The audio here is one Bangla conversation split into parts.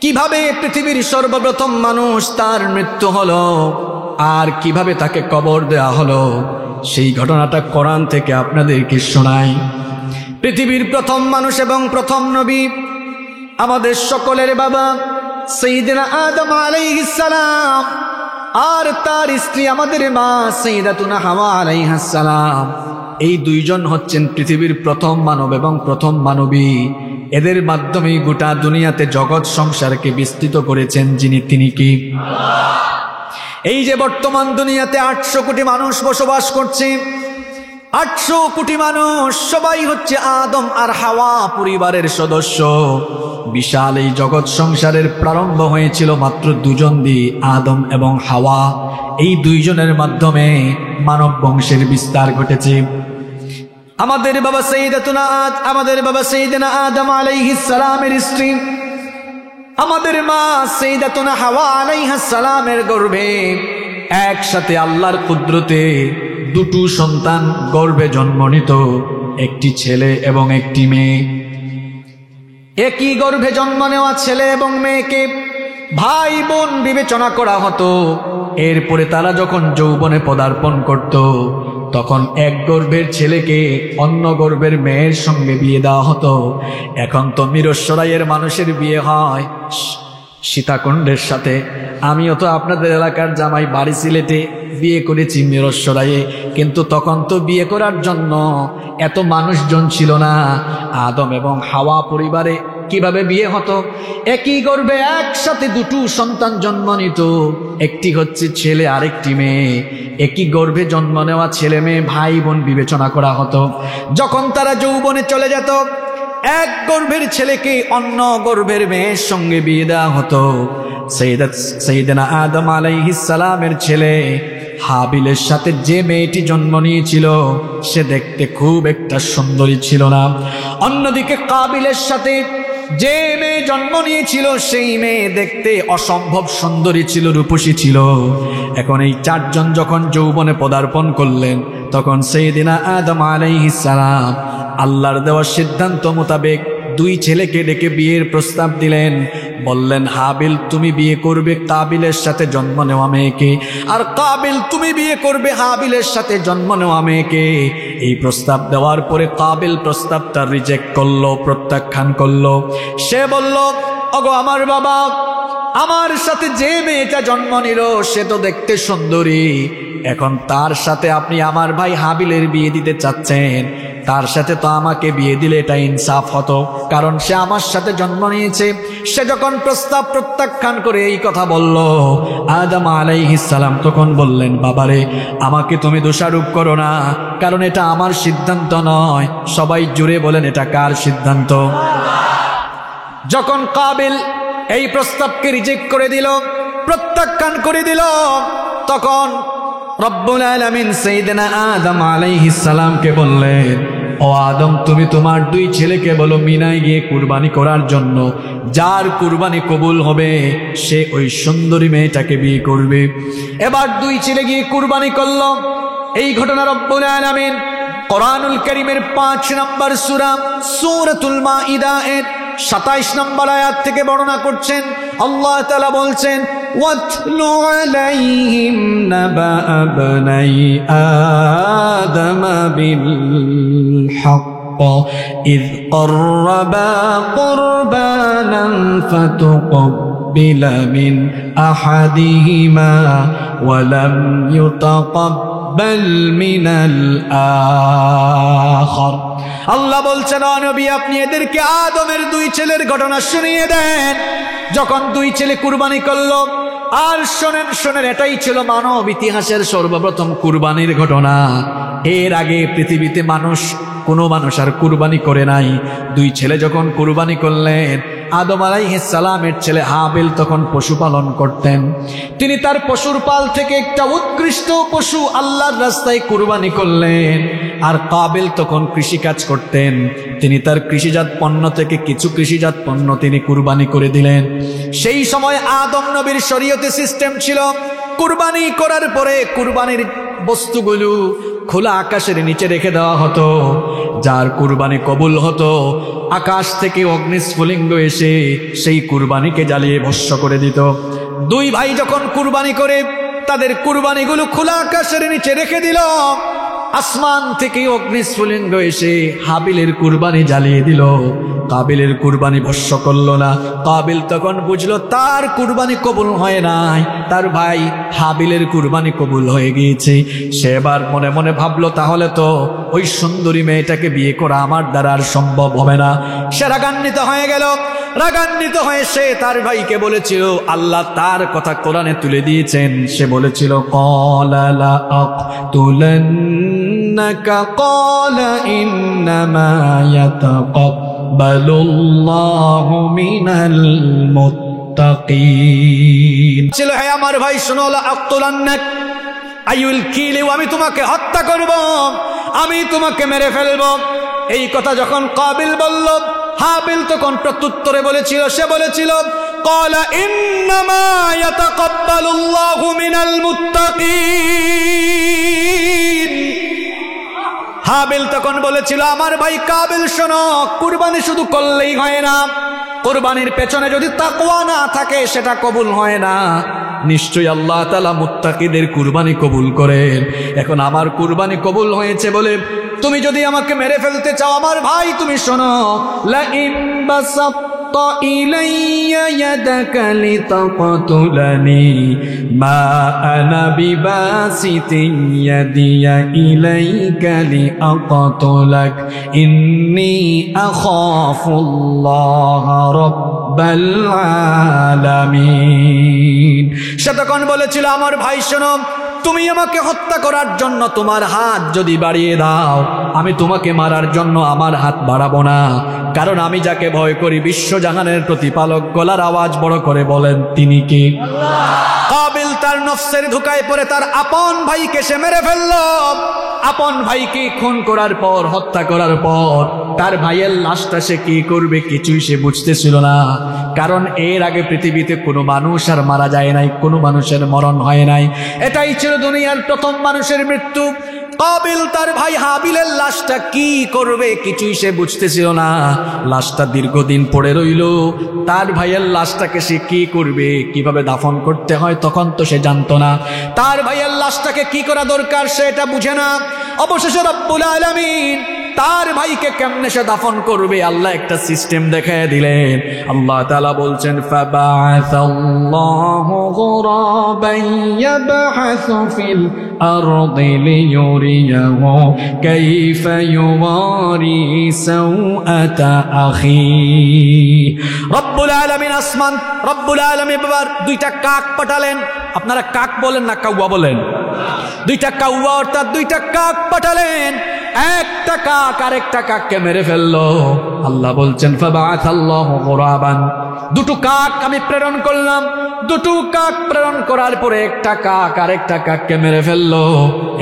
কিভাবে পৃথিবীর সর্বপ্রথম মানুষ তার মৃত্যু হলো আর কিভাবে তাকে কবর দেয়া হলো, সেই ঘটনাটা কোরআন থেকে আপনাদেরকে শোনাই। পৃথিবীর প্রথম মানুষ এবং প্রথম নবী আমাদের সকলের বাবা সাইয়্যিদনা আদম আলাইহিস সালাম আর তার স্ত্রী আমাদের মা সাইয়্যিদাতুনা হাওয়া আলাইহাস সালাম, এই দুইজন হচ্ছেন পৃথিবীর প্রথম মানব এবং প্রথম মানবী। এদের মাধ্যমে গোটা দুনিয়াতে জগৎ সংসারকে বিস্তৃত করেছেন যিনি, তিনি কি? এই যে বর্তমান দুনিয়াতে 800 কোটি মানুষ বসবাস করছে, 800 কোটি মানুষ সবাই হচ্ছে আদম আর হাওয়া পরিবারের সদস্য। বিশাল এই জগৎ সংসারের প্রারম্ভ হয়েছিল মাত্র দুজন দিয়ে, আদম এবং হাওয়া। এই দুইজনের মাধ্যমে মানব বংশের বিস্তার ঘটেছে। আমাদের বাবা সাইয়্যিদনা আদম আলাইহিস সালামের স্ত্রী আমাদের মা সাইয়্যিদাতুনা হাওয়া আলাইহাস সালামের গর্ভে একসাথে আল্লাহর কুদরতে দুটো সন্তান গর্ভে জন্ম নিত, একটি ছেলে এবং একটি মেয়ে। একই গর্ভে জন্ম নেওয়া ছেলে এবং মেয়েকে ভাই বোন বিবেচনা করা হতো। এরপরে তারা যখন যৌবনে পদার্পণ করত, তখন এক গর্ভের ছেলেকে অন্য গর্ভের মেয়ের সঙ্গে বিয়ে দেওয়া হতো। এখন তো মিরসরাইয়ের মানুষের বিয়ে হয় সীতাকুণ্ডের সাথে। আমিও তো আপনাদের এলাকার জামাই, বাড়ি সিলেটে, বিয়ে করেছি মিরসরাইয়ে। কিন্তু তখন তো বিয়ে করার জন্য এত মানুষজন ছিল না। আদম এবং হাওয়া পরিবারে কিভাবে বিয়ে হতো? একই গর্ভে একসাথে দুটো সন্তান জন্ম নিত, একটি হচ্ছে ছেলে আরেকটি মেয়ে। একই গর্ভে জন্ম নেওয়া ছেলে মেয়ে ভাই বোন বিবেচনা করা হতো। যখন তারা যৌবনে চলে যেত, এক গর্ভের ছেলেকে অন্য গর্ভের মেয়ের সঙ্গে বিয়ে দেওয়া হতো। সাইয়্যিদনা আদম আলাইহিস সালামের ছেলে হাবিলের সাথে যে মেয়েটি জন্ম নিয়েছিল, সে দেখতে খুব একটা সুন্দরী ছিল না। অন্যদিকে কাবিলের সাথে যে মেয়ে জন্ম নিয়েছিল, সেই মেয়ে দেখতে অসম্ভব সুন্দরী ছিল, রূপসী ছিল। এখন এই চারজন যখন যৌবনে পদার্পণ করলেন, তখন সাইয়্যিদনা আদম আলাইহিস সালাম আল্লাহর দেওয়া সিদ্ধান্ত মোতাবেক দুই ছেলেকে ডেকে বিয়ের প্রস্তাব দিলেন। বললেন, হাবিল তুমি বিয়ে করবে কাবিলের সাথে জন্ম নেওয়া মেয়েকে, আর কাবিল তুমি বিয়ে করবে হাবিলের সাথে জন্ম নেওয়া মেয়েকে। এই প্রস্তাব দেওয়ার পরে কাবিল প্রস্তাবটা রিজেক্ট করলো, প্রত্যাখ্যান করলো। সে বলল, ওগো আমার বাবা, আমার সাথে যে মেয়েটা জন্ম নিল সে তো দেখতে সুন্দরী, এখন তার সাথে আপনি আমার ভাই হাবিলের বিয়ে দিতে চাচ্ছেন, তার সাথে তো আমাকে বিয়ে দিলে এটা ইনসাফ হতো, কারণ সে আমার সাথে জন্ম নিয়েছে। সে যখন প্রস্তাব প্রত্যাখ্যান করে এই কথা বলল, আদম আলাইহিস সালাম তখন বললেন, বাবারে, আমাকে তুমি দোষারোপ করো না, কারণ এটা আমার সিদ্ধান্ত নয়। সবাই জুড়ে বলেন, এটা কার সিদ্ধান্ত? যখন কাবিল এই প্রস্তাবকে রিজেক্ট করে দিল, প্রত্যাখ্যান করে দিল, তখন রব্বুল আলামিন সাইয়্যিদনা আদম আলাইহিস সালামকে বললেন, ও আদম, তুমি তোমার দুই ছেলেকে বলো মিনায় গিয়ে কুরবানি করার জন্য। যার কুরবানি কবুল হবে সে ওই সুন্দরী মেয়েটাকে বিয়ে করবে। এবার দুই ছেলে গিয়ে কুরবানি করল। এই ঘটনা রব্বুল আলামিন কোরআনুল কারীমের 5 নম্বর সূরা সূরাতুল মাইদা এর 27 নম্বর আয়াত থেকে বর্ণনা করছেন। আল্লাহ তাআলা বলছেন, ওয়াতলু আলাইহিম নাবা বনাই আদম বিল হক ইয ক্বাররাবা কুরবানান ফাতুকব্বিলা মিন আহাদিহিমা ওয়া লাম ইউতাকাব্বাল মিনাল আখার। আল্লাহ বলছেন, ও নবী, আপনি এদেরকে আদমের দুই ছেলের ঘটনা শুনিয়ে দেন। যখন দুই ছেলে কুরবানি করলো, আর শোনেন, এটাই ছিল মানব ইতিহাসের সর্বপ্রথম কুরবানির ঘটনা। এর আগে পৃথিবীতে কোনো মানুষ আর কুরবানি করে নাই। দুই ছেলে যখন কুরবানি করলেন, আদম আলাইহিস সালামের ছেলে হাবিল তখন পশুপালন করতেন। তিনি তার পশুর পাল থেকে একটা উৎকৃষ্ট পশু আল্লাহর রাস্তায় কুরবানি করলেন। আর কাবিল তখন কৃষিকাজ করতেন। তিনি তার কৃষিজাত পণ্য থেকে কিছু কৃষিজাত পণ্য তিনি কুরবানি করে দিলেন। সেই সময় আদম নবীর শরীয়তে সিস্টেম ছিল, কুরবানি করার পরে কুরবানির বস্তুগুলো খোলা আকাশের নিচে রেখে দেওয়া হতো। যার কুরবানি কবুল হতো আকাশ থেকে অগ্নিস্ফুলিঙ্গ এসে সেই কুরবানিকে জ্বালিয়ে ভস্ম করে দিত। দুই ভাই যখন কুরবানি করে তাদের কুরবানিগুলো খোলা আকাশের নিচে রেখে দিল, আসমান থেকে অগ্নিস্ফুলিঙ্গ এসে হাবিলের কুরবানি জ্বালিয়ে দিল, কাবিলের কুরবানি ভস্ম করলো না। কাবিল তখন বুঝলো তার কুরবানি কবুল হয় নাই, তার ভাই হাবিলের কুরবানি কবুল হয়ে গিয়েছে। সে এবার মনে মনে ভাবলো তাহলে তো ওই সুন্দরী মেয়েটাকে বিয়ে করা আমার দ্বারা আর সম্ভব হবে না। সে রাগান্বিত হয়ে গেল। রাগান্বিত হয়ে সে তার ভাইকে বলেছিল, আল্লাহ তার কথা কোরআনে তুলে দিয়েছেন। সে বলেছিল ক্বালা লা আকতুলান্নাকা ক্বালা ইন্নামা ইয়াতাকাব্বালুল্লাহু মিনাল মুত্তাকিন। ছিল হে আমার ভাই শোনো, লা আকতুলান্নাক আই উইল কিল ইউ, আমি তোমাকে হত্যা করব, আমি তোমাকে মেরে ফেলব। এই কথা যখন কাবিল বলল, হাবিল তখন প্রত্যুত্তরে বলেছিল, সে বলেছিল ক্বালা ইন্নামা ইয়াতাকাব্বালুল্লাহু মিনাল মুত্তাকিন। হাবিল তখন বলেছিল, আমার ভাই কাবিল শোনো, কুরবানি শুধু করলেই হয় না, কুরবানির পেছনে যদি তাকওয়া না থাকে সেটা কবুল হয় না। নিশ্চয়ই আল্লাহ তাআলা মুত্তাকিদের কুরবানি কবুল করেন। এখন আমার কুরবানি কবুল হয়েছে বলে তুমি যদি আমাকে মেরে ফেলতে চাও, আমার ভাই তুমি শোনো, লা ইন বাসাত্তা ইলাইয়া ইয়াদাকা লিতাকতুলানি মা আনা বিবাসিতিন ইয়াদিয়া ইলাইকা লিআকতুলাক ইন্নী আখাফুল্লাহ রাব্বাল আলামিন। সে তখন বলেছিল, আমার ভাই শোনো, তুমি আমাকে হত্যা করার জন্য তোমার হাত যদি বাড়িয়ে দাও, আমি তোমাকে মারার জন্য আমার হাত বাড়াবো না, কারণ আমি যাকে ভয় করি বিশ্বজাহানের প্রতিপালক। গলার আওয়াজ বড় করে বলেন তিনি কে? কাবিল তার নফসের ধোঁকায় পড়ে তার আপন ভাইকে সে মেরে ফেলল। আপন ভাইকে খুন করার পর, হত্যা করার পর তার ভাইয়ের লাশটা সে কি করবে কিছুই সে বুঝতেছিল না। কারণ এর আগে পৃথিবীতে কোনো মানুষ আর মারা যায় নাই, কোনো মানুষের মরণ হয় নাই। এটাই ছিল দুনিয়ার প্রথম মানুষের মৃত্যু। কাবিল তার ভাই হাবিলের লাশটা কি করবে কিছুই সে বুঝতেছিল না। লাশটা দীর্ঘদিন পড়ে রইল। তার ভাইয়ের লাশটাকে সে কি করবে, কিভাবে দাফন করতে হয় তখন তো সে জানতো না। তার ভাইয়ের লাশটাকে কি করা দরকার সে এটা বুঝে না। অবশেষে রব্বুল আলামিন তার ভাইকে কেমনে সে দাফন করবে আল্লাহ একটা সিস্টেম দেখায় দিলেন। আল্লাহ তাআলা বলছেন, ফাবাআসাল্লাহু গুরাবান ইয়াবহাসু ফিল আরদি লিয়ুরিয়াহু কাইফা ইউওয়ারি সাওআতা আখি। রব্বুল আলামিন আসমান, রব্বুল আলামিন বাবার দুইটা কাক পাঠালেন। আপনারা কাক বলেন না কাউয়া বলেন? দুইটা কাউয়া অর্থাৎ দুইটা কাক পাঠালেন। একটা কাক আরেকটা কাককে মেরে ফেললো। আল্লাহ বলছেন, ফাবাআসাল্লাহু গুরাবান, দুটো কাক আমি প্রেরণ করলাম। দুটো কাক প্রেরণ করার পরে একটা কাক আরেকটা কাককে মেরে ফেললো।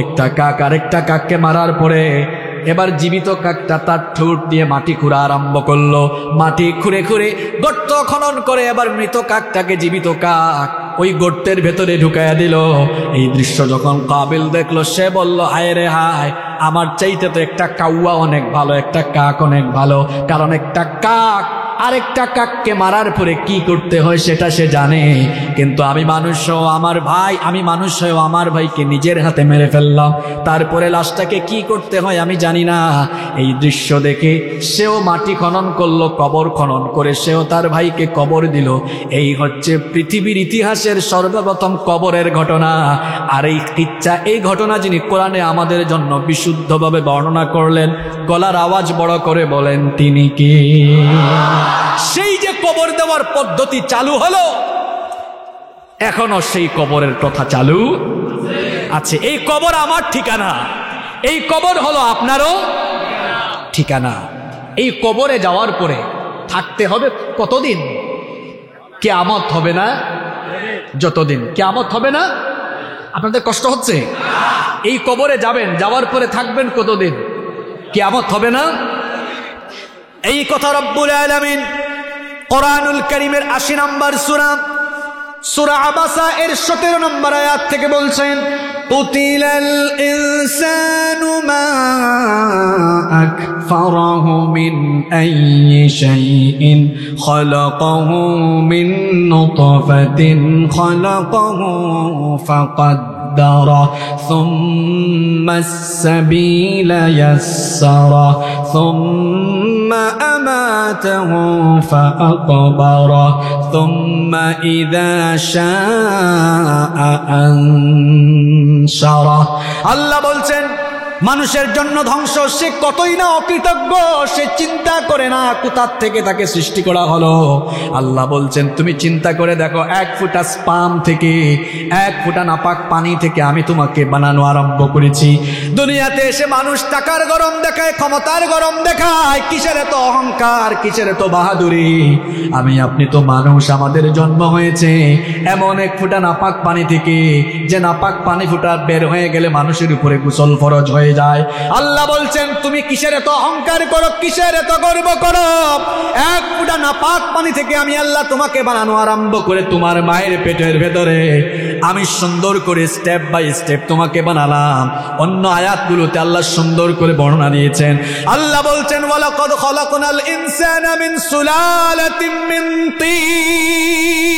একটা কাক আরেকটা কাককে মারার পরে এবার জীবিত কাকটা তার ঠোঁট দিয়ে মাটি খুঁড়া আরম্ভ করলো। মাটি খুঁড়ে খুঁড়ে গর্ত খনন করে এবার মৃত কাকটাকে জীবিত কাক ওই গর্তের ভেতরে ঢুকাইয়া দিল। এই দৃশ্য যখন কাবিল দেখলো সে বলল, হায় রে হায়, আমার চাইতে তো একটা কাউয়া অনেক ভালো, একটা কাক অনেক ভালো। কারণ একটা কাক আরেকটা কাককে মারার পরে কি করতে হয় সেটা সে জানে, কিন্তু আমি মানুষ হয়েও আমার ভাই, আমি মানুষ হয়েও আমার ভাইকে নিজের হাতে মেরে ফেললাম। তারপরে লাশটাকে কি করতে হয় আমি জানি না। এই দৃশ্য দেখে সেও মাটি খনন করলো, কবর খনন করে সেও তার ভাইকে কবর দিল। এই হচ্ছে পৃথিবীর ইতিহাসের সর্বপ্রথম কবরের ঘটনা। আর এই কিচ্ছা, এই ঘটনা যিনি কোরআনে আমাদের জন্য বিশুদ্ধভাবে বর্ণনা করলেন, গলার আওয়াজ বড় করে বলেন তিনি কে? সেই যে কবর দেওয়ার পদ্ধতি চালু হলো, এখনো সেই কবরের কথা চালু আছে। এই কবর আমার ঠিকানা, এই কবর হলো আপনারও ঠিকানা। এই কবরে যাওয়ার পরে থাকতে হবে কতদিন? কিয়ামত হবে না যতদিন। কিয়ামত হবে না? আপনাদের কষ্ট হচ্ছে? এই কবরে যাবেন, যাওয়ার পরে থাকবেন কতদিন? কিয়ামত হবে না? এই কথা রব্বুল আলামিন কোরআনুল কারীমের 80 নম্বর সূরা আবাসা এর 17 নম্বর আয়াত থেকে বলছেন, قتل الإنسان ما أكفره من أي شيء خلقه من نطفة خلقه فقدره ثم السبيل يسره ثم أماته فأقبره ثم إذا شاء أنشره আল্লাহ বলছেন মানুষের জন্য ধ্বংস সে কতই না অকৃতজ্ঞ, সে চিন্তা করে না কোথা থেকে তাকে সৃষ্টি করা হলো। আল্লাহ বলছেন তুমি চিন্তা করে দেখো, এক ফোঁটা স্পাম থেকে, এক ফোঁটা নাপাক পানি থেকে আমি তোমাকে বানানো আরম্ভ করেছি। দুনিয়াতে এসে মানুষ টাকার গরম দেখায়, ক্ষমতার গরম দেখায়, কিসের এত অহংকার, কিসের এত বাহাদুরি। আমি আপনি তো মানুষ, আমাদের জন্ম হয়েছে এমন এক ফোঁটা নাপাক পানি থেকে, যে নাপাক পানি ফোঁটা বের হয়ে গেলে মানুষের উপরে গোসল ফরজ হয়ে যায়। আল্লাহ বলছেন তুমি কিসের এত অহংকার করো, কিসের এত গর্ব করো? এক ফোঁটা নাপাক পানি থেকে আমি আল্লাহ তোমাকে বানানো আরম্ভ করে তোমার মায়ের পেটের ভেতরে আমি সুন্দর করে স্টেপ বাই স্টেপ তোমাকে বানালাম। অন্য আয়াতগুলোতে আল্লাহ সুন্দর করে বর্ণনা দিয়েছেন। আল্লাহ বলছেন ওয়ালাকাদ খালাকনাল ইনসানা মিন সুলালাতিন মিন তিন।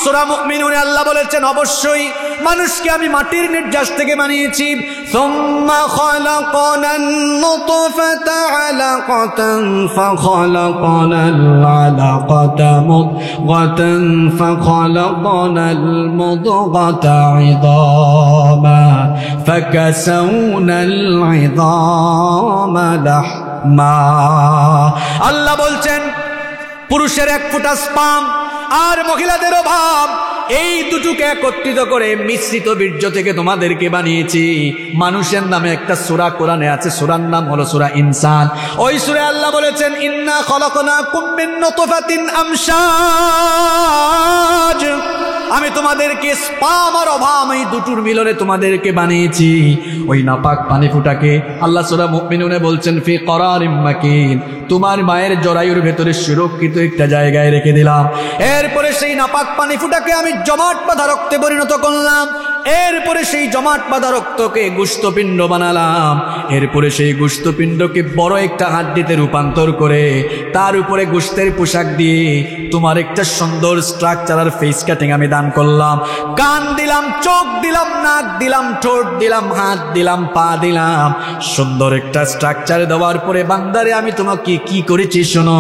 সূরা মুমিনুনে আল্লাহ বলেছেন অবশ্যই মানুষকে আমি মাটির নির্যাস থেকে বানিয়েছি। সুম্মা খালাকনান নুতফাতা আলাকাতান ফাখালাকনাল আলাকাতা মুদগাতান ফাখালাকনাল মুদগাতা ইদামা ফাকাসাউনাল ইদামা লাহমা। আল্লাহ বলছেন পুরুষের এক ফোঁটা স্পাম আর মহিলাদের অভাব, এই দুটোকে একত্রিত করে মিশ্রিত বীর্য থেকে তোমাদেরকে বানিয়েছি। মানুষের নামে একটা সূরা কোরআনে আছে, সূরার নাম হলো সূরা ইনসান। ওই সূরায় আল্লাহ বলেছেন ইন্না খলাকনাকুম মিন নুতফাতিন আমশাজ, আমি তোমাদেরকে স্পাম আর অভাব এই দুটোর মিলনে তোমাদেরকে বানিয়েছি। ওই নাপাক পানি ফুটাকে আল্লাহ সূরা মুমিনুনে বলছেন ফি করারিম মাকিন, তোমার মায়ের জরায়ুর ভেতরে সুরক্ষিত একটা জায়গায় রেখে দিলাম। এরপরে সেই নাপাক পানি ফুটাকে আমি জমাট বাঁধা রক্তে পরিণত করলাম। এরপরে সেই জমাট বাঁধা রক্তকে গোশতপিণ্ড বানালাম। এরপরে সেই গোশতপিণ্ডকে বড় একটা হাড্ডিতে রূপান্তর করে তার উপরে গোশতের পোশাক দিয়ে তোমার একটা সুন্দর স্ট্রাকচারাল ফেস কাটিং আমি দান করলাম। কান দিলাম, চোখ দিলাম, নাক দিলাম, ঠোঁট দিলাম, হাত দিলাম, পা দিলাম। সুন্দর একটা স্ট্রাকচার দেওয়ার পরে বান্দারে আমি তোমাকে কি করেছি শোনো।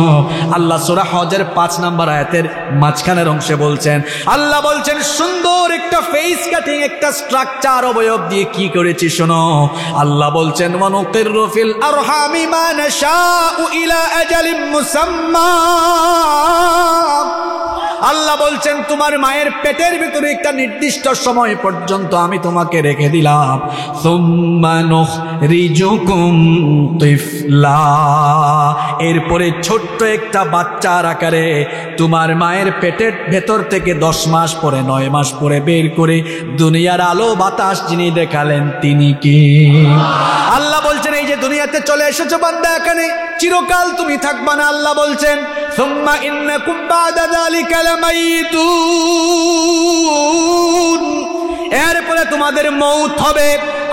আল্লাহ সূরা হজের ৫ নম্বর আয়াতের মাঝখানের অংশে বলছেন, আল্লাহ বলছেন সুন্দর একটা ফেস কাটিং, একটা স্ট্রাকচার অবয়ব দিয়ে কি করেছি শোনো। আল্লাহ বলছেন ওয়ানুকিরু ফিল আরহামি মা নাশাউ ইলা আজালিম মুসাম্মা। আল্লাহ বলছেন তোমার মায়ের পেটের ভিতরে একটা নির্দিষ্ট সময় পর্যন্ত আমি তোমাকে রেখে দিলাম। সুম্মা নুখরিজুকুম তিফলা, এরপরে ছোট্ট একটা বাচ্চার আকারে তোমার মায়ের পেটের ভেতর থেকে 10 মাস পরে 9 মাস পরে বের করে দুনিয়ার আলো বাতাস যিনি দেখালেন তিনি কি? আল্লাহ বলছেন এই যে দুনিয়াতে চলে এসেছো বান্দা, এখানে চিরকাল তুমি থাকবা না। আল্লাহ বলছেন সুম্মা ইন্নাকুম বাদা যালিকা লামাইতুন, এরপরে তোমাদের মৌত হবে।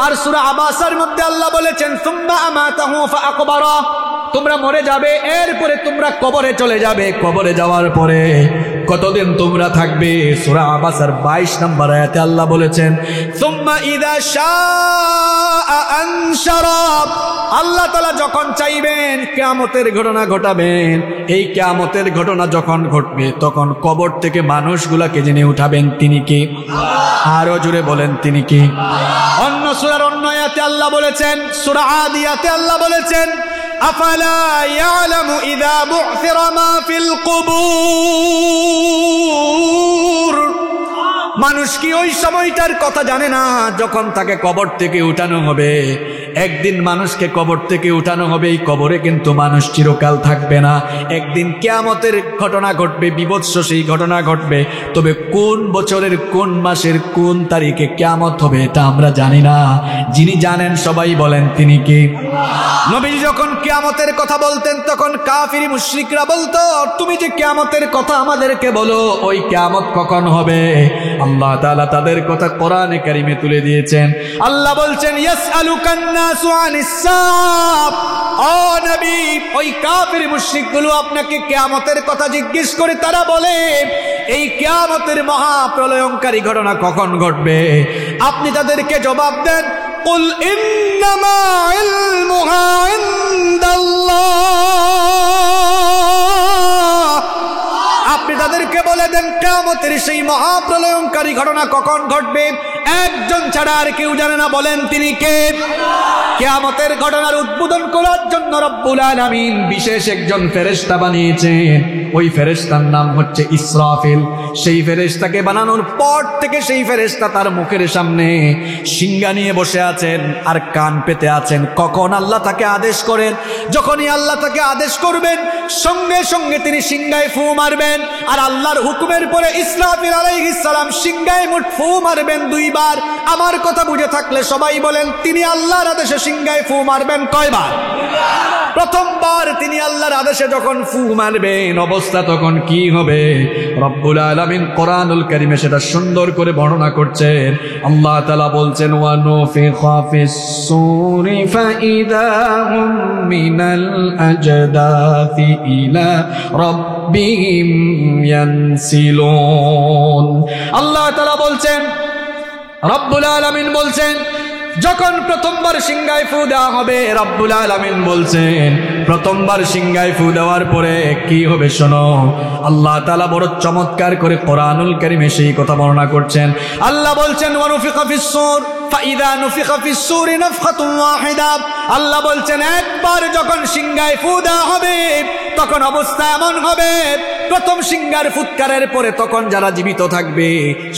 আর সূরা আবাসার মধ্যে আল্লাহ বলেছেন সুম্মা আমাতাহু ফাআকবারা, তোমরা মরে যাবে, এরপরে তোমরা কবরে চলে যাবে। কবরে যাওয়ার পরে কতদিন তোমরা থাকবে? সূরা আবাসার 22 নম্বর আয়াতে আল্লাহ বলেছেন সুম্মা ইযা শাআ আনশারা, আল্লাহ তাআলা যখন চাইবেন কিয়ামতের ঘটনা ঘটাবেন। এই কিয়ামতের ঘটনা যখন ঘটবে তখন কবর থেকে মানুষগুলোকে যিনি উঠাবেন তিনি কে? আরো জোরে বলেন তিনি কে? অন্য সূরার অন্য আয়াতে আল্লাহ বলেছেন, সূরা আদিয়াতে আল্লাহ বলেছেন আফালা ইয়ালামু ইযা বু'থিরা মা ফিল কুবুর, মানুষ কি ওই সময়টার কথা জানে না যখন তাকে কবর থেকে উঠানো হবে? একদিন মানুষকে কবর থেকে উঠানো হবে, এই কবরে কিন্তু মানুষ চিরকাল থাকবে না। একদিন কিয়ামতের ঘটনা ঘটবে, বিভৎস সেই ঘটনা ঘটবে। তবে কোন বছরের কোন মাসের কোন তারিখে কিয়ামত হবে এটা আমরা জানি না। যিনি জানেন সবাই বলেন তিনি কে? নবী যখন কিয়ামতের কথা বলতেন তখন কাফির মুশরিকরা বলতো তুমি যে কিয়ামতের কথা আমাদেরকে বলো, ওই কিয়ামত কখন হবে? আল্লাহ তাআলা তাদের কথা কোরআনে কারিমে তুলে দিয়েছেন। আল্লাহ বলছেন ইয়াসআলুকান নাসু আনিস সাআব, ও নবী ওই কাফির মুশরিকগুলো আপনাকে কিয়ামতের কথা জিজ্ঞেস করে, তারা বলে এই কিয়ামতের মহাপ্রলয়ঙ্কারী ঘটনা কখন ঘটবে? আপনি তাদেরকে জবাব দেন কুল ইন্নামা ইলমুহা ইনদাল্লাহ, আপনি তাদেরকে বলে দেন কিয়ামতের সেই মহাপ্রলয়ঙ্কারী ঘটনা কখন ঘটবে একজন ছাড়া আর কেউ জানে না। বলেন তিনি কে? কিয়ামতের ঘটনার উদ্বোধন করার জন্য রব্বুল আলামিন বিশেষ একজন ফেরেশতা বানিয়েছেন। ওই ফেরেশতার নাম হচ্ছে ইসরাফিল। সেই ফেরেশতাকে বানানোর পর থেকে সেই ফেরেশতা তার মুখের সামনে শিঙ্গা নিয়ে বসে আছেন আর কান পেতে আছেন। কখন আল্লাহ তাকে আদেশ করেন, যখনই আল্লাহ তাকে আদেশ করবেন সঙ্গে সঙ্গে তিনি শিঙ্গায় ফু মারবেন। আর আল্লাহর হুকুমের পরে ইসরাফিল আলাইহিস সালাম শিঙ্গায় মুঠ ফু মারবেন দুইবার। আমার কথা বুঝে থাকলে সবাই বলেন তিনি আল্লাহর আদেশে শিঙ্গায় ফু মারবেন কয়বার? প্রথমবার তিনি আল্লাহর আদেশে যখন ফু মারবেন অবস্থা তখন কি হবে রব্বুল আলামিন কোরআনুল কারীমে সেটা সুন্দর করে বর্ণনা করছেন। আল্লাহ তাআলা বলছেন ওয়া নুফিখা ফিস-সূরি ফাইদা হুম মিনাল আজদাথি ইলা রাব্বিহিম ইয়ানসিলুন। আল্লাহ তাআলা বলছেন, রব্বুল আলামিন বলছেন যখন প্রথমবার সিংহায় ফু দেওয়া হবে, রব্বুল আলামিন বলছেন প্রথমবার সিংহায় ফু দেওয়ার পরে কি হবে শোনো। আল্লাহ তাআলা বড় চমৎকার করে কোরআনুল কারীমে সেই কথা বর্ণনা করছেন। আল্লাহ বলছেন ওয়া নুফিখা ফিস-সূর ফাইদা নুফিখা ফিস-সূরি নাফখাতুন ওয়াহিদা। আল্লাহ বলছেন একবার যখন সিংহায় ফু দেওয়া হবে তখন অবস্থা এমন হবে, প্রথম সিংহার ফুৎকারের পরে তখন যারা জীবিত থাকবে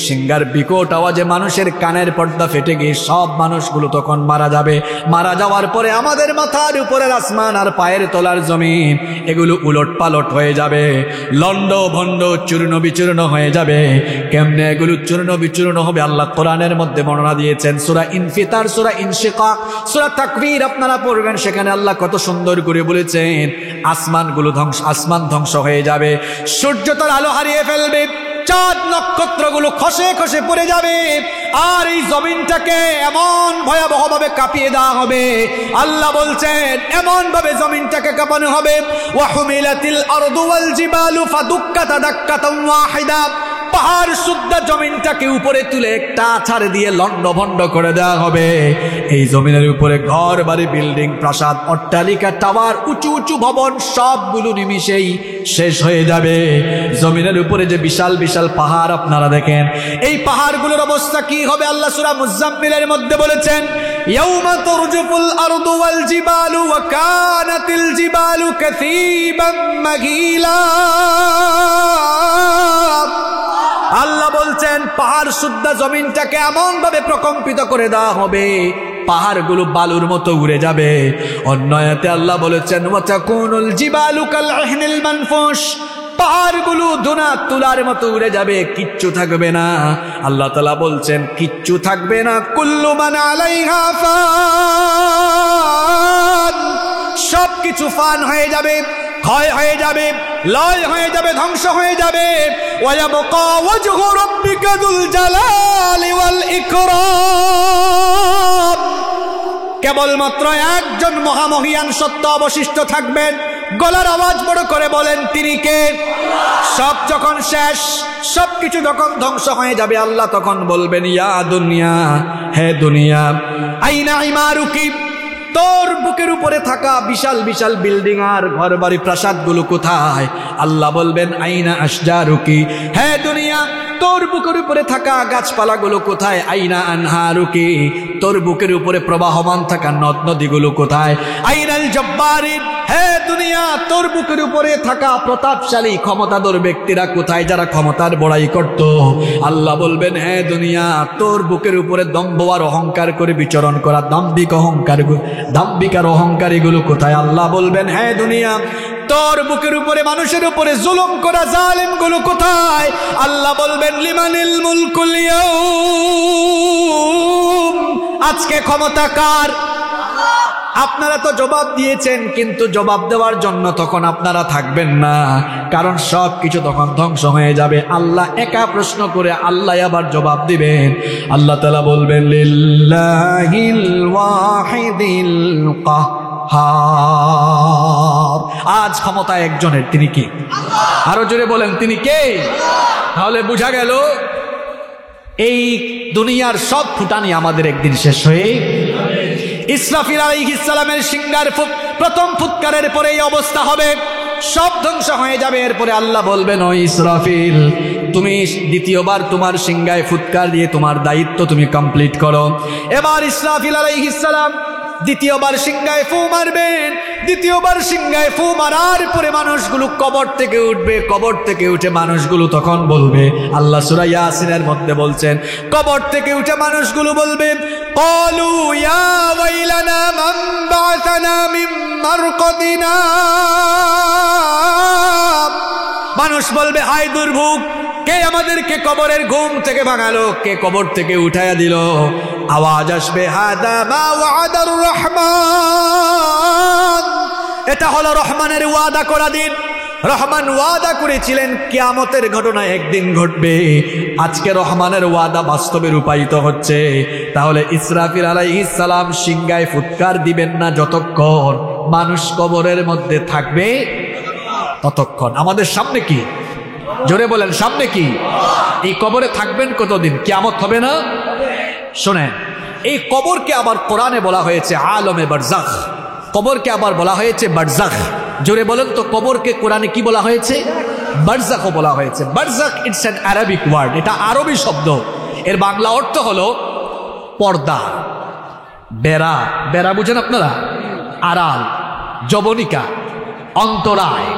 সিংহার বিকট আওয়াজে মানুষের কানের পর্দা ফেটে গিয়ে সব মানুষগুলো তখন মারা যাবে। মারা যাওয়ার পরে আমাদের মাথার উপরের আসমান আর পায়ের তলার জমিন এগুলো উলট পালট হয়ে যাবে, লন্ড ভন্ড চূর্ণ বিচূর্ণ হয়ে যাবে। কেমনে এগুলো চূর্ণ বিচূর্ণ হবে আল্লাহ কোরআনের মধ্যে বর্ণনা দিয়েছেন। সূরা ইনফিতার, সূরা ইনশিকাক, সূরা তাকবীর আপনারা পড়বেন, সেখানে আল্লাহ কত সুন্দর করে বলেছেন আসমানগুলো ধ্বংস, আসমান ধ্বংস হয়ে যাবে, সূর্য তার আলো হারিয়ে ফেলবে, চাঁদ নক্ষত্রগুলো খসে খসে পড়ে যাবে, আর এই জমিনটাকে এমন ভয়াবহ ভাবে কাঁপিয়ে দেওয়া হবে। আল্লাহ বলছেন এমন ভাবে জমিনটাকে কাঁপানো হবে ওয়া হুমিলাতিল আরদু ওয়াল জিবালু ফাদুক্কাতা দাক্কাতান ওয়াহিদা, পাহাড় সুদ্ধা জমিনটাকে উপরে তুলে একটা আছাড় দিয়ে লন্ডভন্ড করে দেওয়া হবে। এই জমিনের উপরে ঘর বাড়ি বিল্ডিং প্রাসাদ অট্টালিকা টাওয়ার উঁচু উঁচু ভবন সবগুলো নিমিষেই শেষ হয়ে যাবে। জমিনের উপরে যে বিশাল বিশাল পাহাড় আপনারা দেখেন, এই পাহাড়গুলোর অবস্থা কি হবে আল্লাহ সূরা মুজাম্মিলের মধ্যে বলেছেন ইয়াউমা তুরজুফুল আরদু ওয়াল জিবালু ওয়া কানাতিল জিবালু কাসীবাম মাগীলা। আল্লাহ বলছেন পাহাড় সুদ্ধা জমিনটাকে এমন ভাবে প্রকম্পিত করে দেওয়া হবে পাহাড়গুলো বালুর মতো উড়ে যাবে। অন্য আয়াতে আল্লাহ বলেছেন ওয়া তাকুনুল জিবালু কাল ইহনিল মানফুশ, পাহাড়গুলো ধুনা তুলার মতো উড়ে যাবে, কিচ্ছু থাকবে না। আল্লাহ তাআলা বলছেন কিচ্ছু থাকবে না, কুল্লু মান আলাইহা ফান, সবকিছু ফান হয়ে যাবে, ক্ষয় হয়ে যাবে, লয় হয়ে যাবে, ধ্বংস হয়ে যাবে। ওয়ায়াবকা ওয়াজহু রাব্বিকা যুল জালালি ওয়াল ইকরাম, কেবলমাত্র একজন মহামহিয়ান সত্য অবশিষ্ট থাকবেন। গলার আওয়াজ বড় করে বলেন তিনি কে? সব যখন শেষ, সবকিছু যখন ধ্বংস হয়ে যাবে আল্লাহ তখন বলবেন ইয়া দুনিয়া, হে দুনিয়া, আইনা ইমারুকি, তোর বুকের উপরে থাকা বিশাল বিশাল বিল্ডিং আর ঘর বাড়ি প্রাসাদ গুলো কোথায়? আল্লাহ বলবেন আইনা আশজারুকি, হে দুনিয়া, তোর বুকের উপরে থাকা গাছপালা গুলো কোথায়? আইনা আনহারুকি, তোর বুকের উপরে প্রবাহমান থাকা নদ নদীগুলো কোথায়? আইনাল জব্বারিন, হে দুনিয়া, তোর বুকের উপরে থাকা প্রতাপশালী ক্ষমতাধর ব্যক্তিরা কোথায়, যারা ক্ষমতার বড়াই করত? আল্লাহ বলবেন হে দুনিয়া, তোর বুকের উপরে দম্ভ আর অহংকার করে বিচরণ করা দাম্ভিকার অহংকারী গুলো কোথায়? আল্লাহ বলবেন হে দুনিয়া, তোর বুকের উপরে মানুষের উপরে জুলুম করা জালিম গুলো কোথায়? আল্লাহ বলবেন লিমানিল মুলকুল ইয়াউম, আজকে ক্ষমতা কার? আপনারা তো জবাব দিয়েছেন, কিন্তু জবাব দেওয়ার জন্য তখন আপনারা থাকবেন না, কারণ সব কিছু তখন ধ্বংস হয়ে যাবে। আল্লাহ একা প্রশ্ন করে আল্লাহ আবার জবাব দিবেন। আল্লাহ তাআলা বলবেন লিল্লাহিল ওয়াহিদিল কাহ্হার, আজ ক্ষমতা একজনের, তিনি কে? আরো জোরে বলেন, তিনি কে? তাহলে বোঝা গেল এই দুনিয়ার সব ফুটানি আমাদের একদিন শেষ হয়ে, ইসরাফিল আলাইহিস সালামের সিংহার প্রথম ফুৎকারের পরে এই অবস্থা হবে, সব ধ্বংস হয়ে যাবে। এরপরে আল্লাহ বলবেন, ও ইসরাফিল, তুমি দ্বিতীয়বার তোমার সিংহায় ফুৎকার দিয়ে তোমার দায়িত্ব তুমি কমপ্লিট করো। এবার ইসরাফিল আলাইহিস সালাম দ্বিতীয়বার সিংহায় ফু মারবেন। দ্বিতীয়বার সিংহায় ফু মারার পরে মানুষগুলো কবর থেকে উঠবে। কবর থেকে উঠে মানুষগুলো তখন বলবে, আল্লাহ সূরা ইয়াসিনের মধ্যে বলছেন, কবর থেকে উঠে মানুষগুলো বলবে, ক্বালু ইয়া ওয়াইলানা মান বা'আসানা মিন মারকাদিনা। মানুষ বলবে, হায় দুর্ভোগ, কে আমাদেরকে কবরের ঘুম থেকে ভাঙালো, কে কবর থেকে উঠাইয়া দিল? আওয়াজ আসবে, হাদা মা ওয়াদার রহমান, এটা হলো রহমানের ওয়াদা করা দিন। রহমান ওয়াদা করেছিলেন কিয়ামতের ঘটনা একদিন ঘটবে, আজকে রহমানের ওয়াদা বাস্তবে রূপায়িত হচ্ছে। তাহলে ইসরাফিল আলাইহিস সালাম সিংহায় ফুৎকার দিবেন না যতক্ষণ মানুষ কবরের মধ্যে থাকবে ততক্ষণ। আমাদের সামনে কি? জোরে বলেন, সামনে কি? এই কবরে থাকবেন কতদিন? কিয়ামত হবে না? শোনেন, এই কবরকে আবার কোরআনে বলা হয়েছে আলমে বারজাখ। কবরকে আবার বলা হয়েছে বারজাখ। জোরে বলেন তো, কবরকে কোরআনে কি বলা হয়েছে? বারজাখও বলা হয়েছে। বারজাখ ইটস অ্যান আরবিক ওয়ার্ড, এটা আরবি শব্দ। এর বাংলা অর্থ হলো পর্দা, বেড়া। বেড়া বুঝেন আপনারা? আড়াল, জবনিকা, অন্তরায়।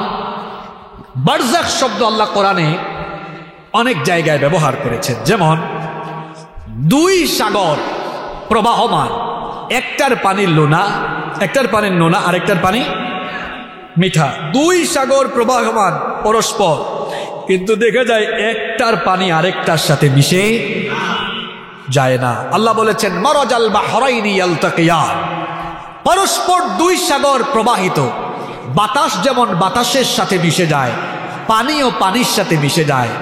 বারজাখ শব্দ আল্লাহ কোরআনে অনেক জায়গায় ব্যবহার করেছেন। যেমন দুই সাগর প্রবাহমান, একটার পানির লোনা, একটার পানির নোনা, আরেকটার পানি মিঠা। দুই সাগর প্রবাহমান পরস্পর, কিন্তু দেখা যায় একটার পানি আরেকটার সাথে মিশে যায় না। আল্লাহ বলেছেন, মারাজাল বাহরাইনি ইয়ালতাকিয়ান, পরস্পর দুই সাগর প্রবাহিত। বাতাস যেমন বাতাসের সাথে মিশে যায়, পানিও পানির সাথে মিশে যায়,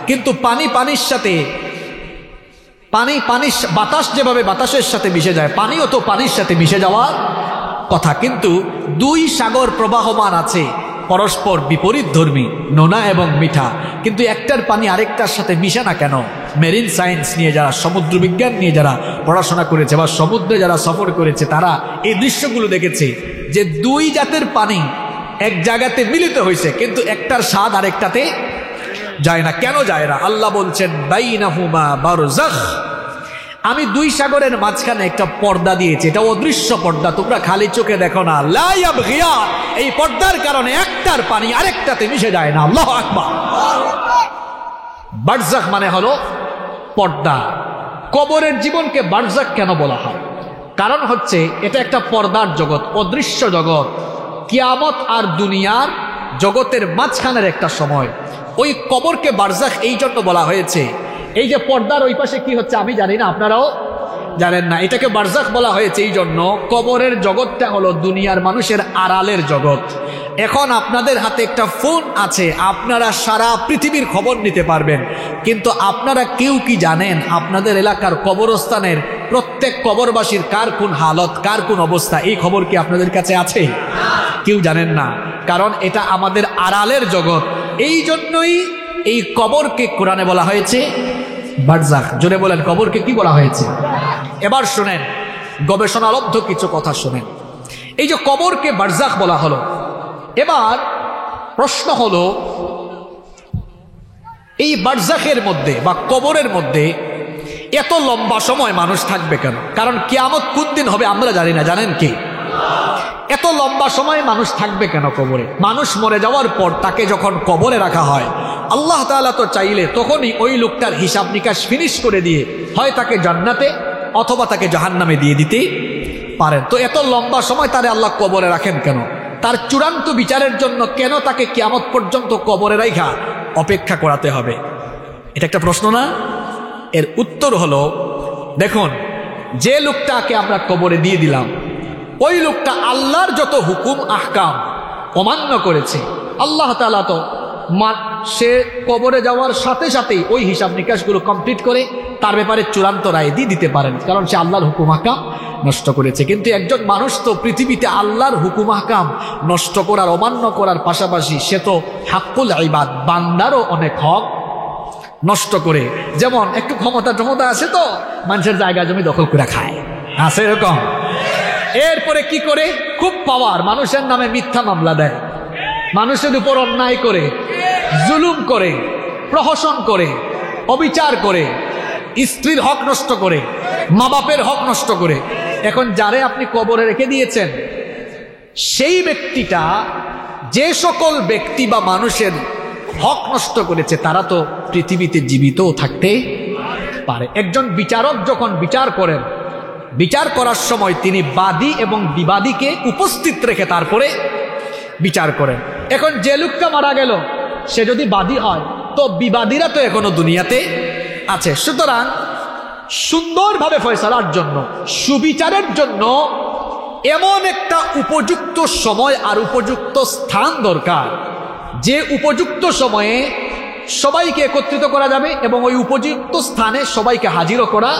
কিন্তু পানি পানির সাথে বাতাস যেভাবে বাতাসের সাথে মিশে যায়, পানিও তো পানির সাথে মিশে যাওয়ার কথা। কিন্তু দুই সাগর প্রবাহমান আছে, পরস্পর বিপরীত ধর্মী, নোনা এবং মিঠা, কিন্তু একটার পানি আরেকটার সাথে মিশে না কেন? মেরিন সায়েন্স নিয়ে যারা, সমুদ্র বিজ্ঞান নিয়ে যারা পড়াশোনা করেছে বা সমুদ্রে যারা সফর করেছে, তারা এই দৃশ্যগুলো দেখেছে যে দুই জাতের পানি এক জায়গাতে মিলিত হয়েছে, কিন্তু একটার স্বাদ আরেকটাতে যায় না। কেন যায় না? আল্লাহ বলছেন, বাইনাহুমা বারজাখ, আমি দুই সাগরের মাঝখানে একটা পর্দা দিয়েছি, এটা অদৃশ্য পর্দা, তোমরা খালি চোখে দেখো না। লা ইয়াবগিয়ান, এই পর্দার কারণে একটার পানি আরেকটাতে মিশে যায় না। আল্লাহু আকবার। বারজাখ মানে হলো পর্দা। কবরের জীবনকে বারজাখ কেন বলা হয়? কারণ হচ্ছে এটা একটা পর্দার জগৎ, অদৃশ্য জগৎ। কিয়ামত আর দুনিয়ার জগতের মাঝখানের একটা সময়। ওই কবরকে বারজাখ এই জন্য বলা হয়েছে, এই যে পর্দার ওই পাশে কি হচ্ছে আমি জানি না, আপনারাও জানেন না, এটাকে বারজাখ বলা হয়েছে এই জন্য, কবরের জগৎটা হলো দুনিয়ার মানুষের আড়ালের জগৎ। এখন আপনাদের হাতে একটা ফোন আছে, আপনারা সারা পৃথিবীর খবর নিতে পারবেন, কিন্তু আপনারা কেউ কি জানেন আপনাদের এলাকার কবরস্থানের প্রত্যেক কবরবাসীর কার কোন হালত, কার কোন অবস্থা? এই খবর কি আপনাদের কাছে আছে? কেউ জানেন না, কারণ এটা আমাদের আড়ালের জগৎ। এই জন্যই এই কবরকে কোরআনে বলা হয়েছে বারজাখ। জোরে বলেন, কবরকে কি বলা হয়েছে? এবার শুনেন, গবেষণালব্ধ কিছু কথা শুনেন। এই যে কবরকে বারজাখ বলা হলো, এবার প্রশ্ন হলো, এই বারজাখের মধ্যে বা কবরের মধ্যে এত লম্বা সময় মানুষ থাকবে কেন? কারণ কিয়ামত কোন দিন হবে আমরা জানি না, জানেন কি? এত লম্বা সময় মানুষ থাকবে কেন কবরে? মানুষ মরে যাওয়ার পর তাকে যখন কবরে রাখা হয়, আল্লাহ তাআলা তো চাইলে তখনই ওই লোকটার হিসাব নিকাশ ফিনিশ করে দিয়ে হয় তাকে জান্নাতে অথবা তাকে জাহান্নামে দিয়ে দিতে পারেন। তো এত লম্বা সময় তারে আল্লাহ কবরে রাখেন কেন? তার চূড়ান্ত বিচারের জন্য কেন তাকে কিয়ামত পর্যন্ত কবরে রাখা অপেক্ষা করাতে হবে? এটা একটা প্রশ্ন না? এর উত্তর হলো, দেখুন, যে লোকটাকে আমরা কবরে দিয়ে দিলাম, ওই লোকটা আল্লাহর যত হুকুম আহকাম অমান্য করেছে, আল্লাহ তাআলা তো সে কবরে যাওয়ার সাথে সাথেই ওই হিসাব নিকাশগুলো কমপ্লিট করে তার ব্যাপারে চূড়ান্ত রায় দিয়ে দিতে পারেন, কারণ সে আল্লাহর হুকুম আহকাম নষ্ট করেছে। কিন্তু একজন মানুষ তো পৃথিবীতে আল্লাহর হুকুম আহকাম নষ্ট করার অমান্য করার পাশাপাশি সে তো হাক্কুল ইবাদ, বান্দারও অনেক হক নষ্ট করে। যেমন একটু ক্ষমতা আছে তো মানুষের জায়গা জমি দখল করে খায়, আছে এরকম। এরপরে কি করে, খুব পাওয়ার, মানুষের নামে মিথ্যা মামলা দেয়, মানুষের উপর অন্যায় করে, জুলুম করে, প্রহসন করে, অবিচার করে, স্ত্রীর হক নষ্ট করে, মা বাপের হক নষ্ট করে। এখন যারে আপনি কবরে রেখে দিয়েছেন সেই ব্যক্তিটা, যে সকল ব্যক্তি বা মানুষের হক নষ্ট করেছে তারা তো পৃথিবীতে জীবিতও থাকতে পারে। একজন বিচারক যখন বিচার করেন, বিচার করার সময় তিনি বাদী এবং বিবাদীকে উপস্থিত রেখে তারপরে বিচার করেন। এখন যে লোকটা মারা গেল সে যদি বাদী হয় তো বিবাদীরা তো এখনো দুনিয়াতে আছে। সুতরাং সুন্দরভাবে ফয়সালার জন্য, সুবিচারের জন্য এমন একটা উপযুক্ত সময় আর উপযুক্ত স্থান দরকার, যে উপযুক্ত সময়ে সবাইকে একত্রিত করা যাবে এবং ওই উপযুক্ত স্থানে সবাইকে হাজিরও করা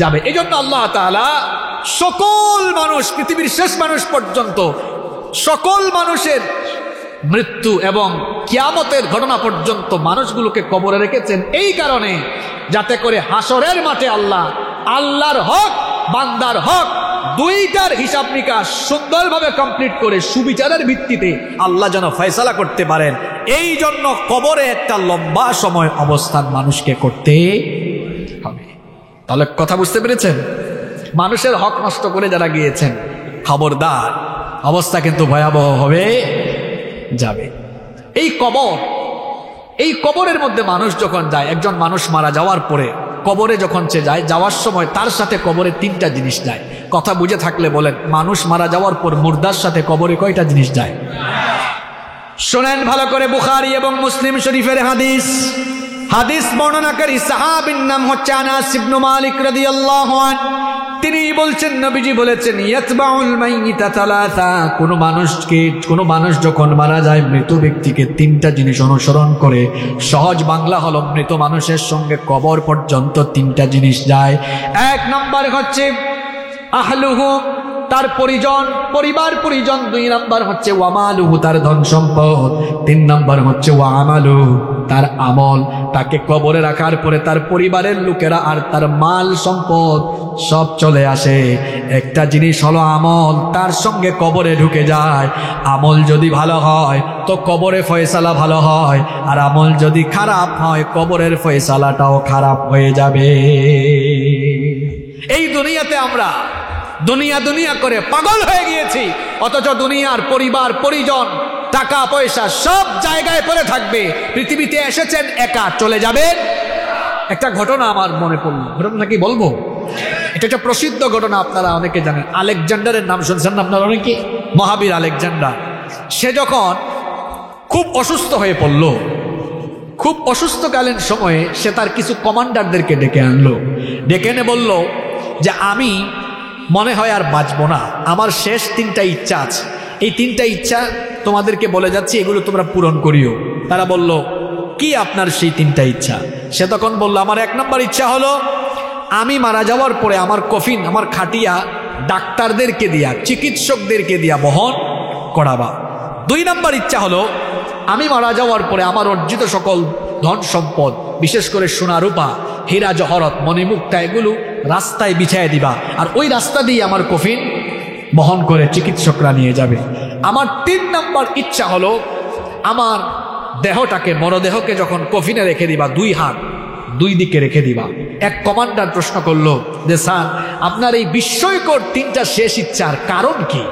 যাবে। এই জন্য আল্লাহ তাআলা সকল মানুষ, পৃথিবীর শেষ মানুষ পর্যন্ত সকল মানুষের মৃত্যু এবং কিয়ামতের ঘটনা পর্যন্ত মানুষগুলোকে কবরে রেখেছেন এই কারণে, যাতে করে হাসরের মাঠে আল্লাহর হক, বান্দার হক, দুইটার হিসাব নিকাশ সুন্দরভাবে কমপ্লিট করে সুবিচারের ভিত্তিতে আল্লাহ যেন ফয়সালা করতে পারেন। এই জন্য কবরে একটা লম্বা সময় অবস্থান মানুষকে করতে হবে। তাহলে কথা বুঝতে পেরেছেন? মানুষের হক নষ্ট করে যারা গিয়েছেন, খবরদার, অবস্থা কিন্তু ভয়াবহ হবে যাবে। এই কবরের মধ্যে মানুষ যখন যায়, একজন মানুষ মারা যাওয়ার পরে কবরে যখন সে যায়, যাওয়ার সময় তার সাথে কবরে তিনটা জিনিস যায়। কথা বুঝে থাকলে বলেন, মানুষ মারা যাওয়ার পর মুর্দার সাথে কবরে কয়টা জিনিস যায়? শোনেন ভালো করে, বুখারী এবং মুসলিম শরীফের হাদিস বর্ণনাকারী সাহাবীর নাম হচ্ছে আনাস ইবনে মালিক রাদিয়াল্লাহু আনহু। তিনি বলছেন, নবীজি বলেছেন, ইয়াতবাউল মাইয়িতা তালাসা, কোন মানুষ যখন মারা যায়, মৃত ব্যক্তিকে তিনটা জিনিস অনুসরণ করে। সহজ বাংলা হলো, মৃত মানুষের সঙ্গে কবর পর্যন্ত তিনটা জিনিস যায়। এক নম্বর হচ্ছে আহলুহু, তার পরিবার পরিজন। দুই নাম্বার হচ্ছে ওয়ামালুহু, তার ধন সম্পদ। তিন নাম্বার হচ্ছে ওয়ামালু, তার আমল। তাকে কবরে রাখার পরে তার পরিবারের লোকেরা আর তার মাল সম্পদ সব চলে আসে। একটা জিনিস হলো আমল, তার সঙ্গে কবরে ঢুকে যায়। আমল যদি ভালো হয় তো কবরে ফয়সালা ভালো হয়, আর আমল যদি খারাপ হয় কবরের ফয়সালাটাও খারাপ হয়ে যাবে। এই দুনিয়াতে আমরা দুনিয়া করে পাগল হয়ে গিয়েছি, অথচ দুনিয়ার পরিবার পরিজন, টাকা পয়সা সব জায়গায় পড়ে থাকবে। পৃথিবীতে এসেছেন একা, চলে যাবেন। একটা ঘটনা আমার মনে পড়ল, ঘটনা কি বলবো? এটা একটা প্রসিদ্ধ ঘটনা, আপনারা অনেকে জানেন। আলেকজান্ডারের নাম শুনছেন না আপনারা অনেকে? মহাবীর আলেকজান্ডার। সে যখন খুব অসুস্থ হয়ে পড়ল, খুব অসুস্থকালীন সময়ে সে তার কিছু কমান্ডারদেরকে ডেকে আনলো। ডেকে এনে বলল যে, আমি মনে হয় আর বাঁচবো না, আমার শেষ তিনটা ইচ্ছা আছে। এই তিনটা ইচ্ছা তোমাদেরকে বলে যাচ্ছি, এগুলো তোমরা পূরণ করিও। তারা বলল, কি আপনার সেই তিনটা ইচ্ছা? সে তখন বলল, আমার এক নম্বর ইচ্ছা হলো আমি মারা যাওয়ার পরে আমার কফিন, আমার খাটিয়া ডাক্তারদেরকে দিয়া, চিকিৎসকদেরকে দিয়া বহন করাবা। দুই নম্বর ইচ্ছা হলো আমি মারা যাওয়ার পরে আমার অর্জিত সকল ধন সম্পদ, বিশেষ করে সোনা রূপা, হীরা জহরত, মণিমুক্তা, এগুলো রাস্তায় বিছায় দিবা, আর ওই রাস্তা দিয়ে আমার কফিন বহন করে চিকিৎসকরা নিয়ে যাবে। আমার তিন নম্বর ইচ্ছা হলো আমার দেহটাকে, মরদেহকে যখন কফিনে রেখে দিবা, দুই হাত দুই দিকে রেখে দিবা। এক কমান্ডার প্রশ্ন করলো যে, স্যার, আপনার এই বিস্ময়কর তিনটা শেষ ইচ্ছার কারণ কি?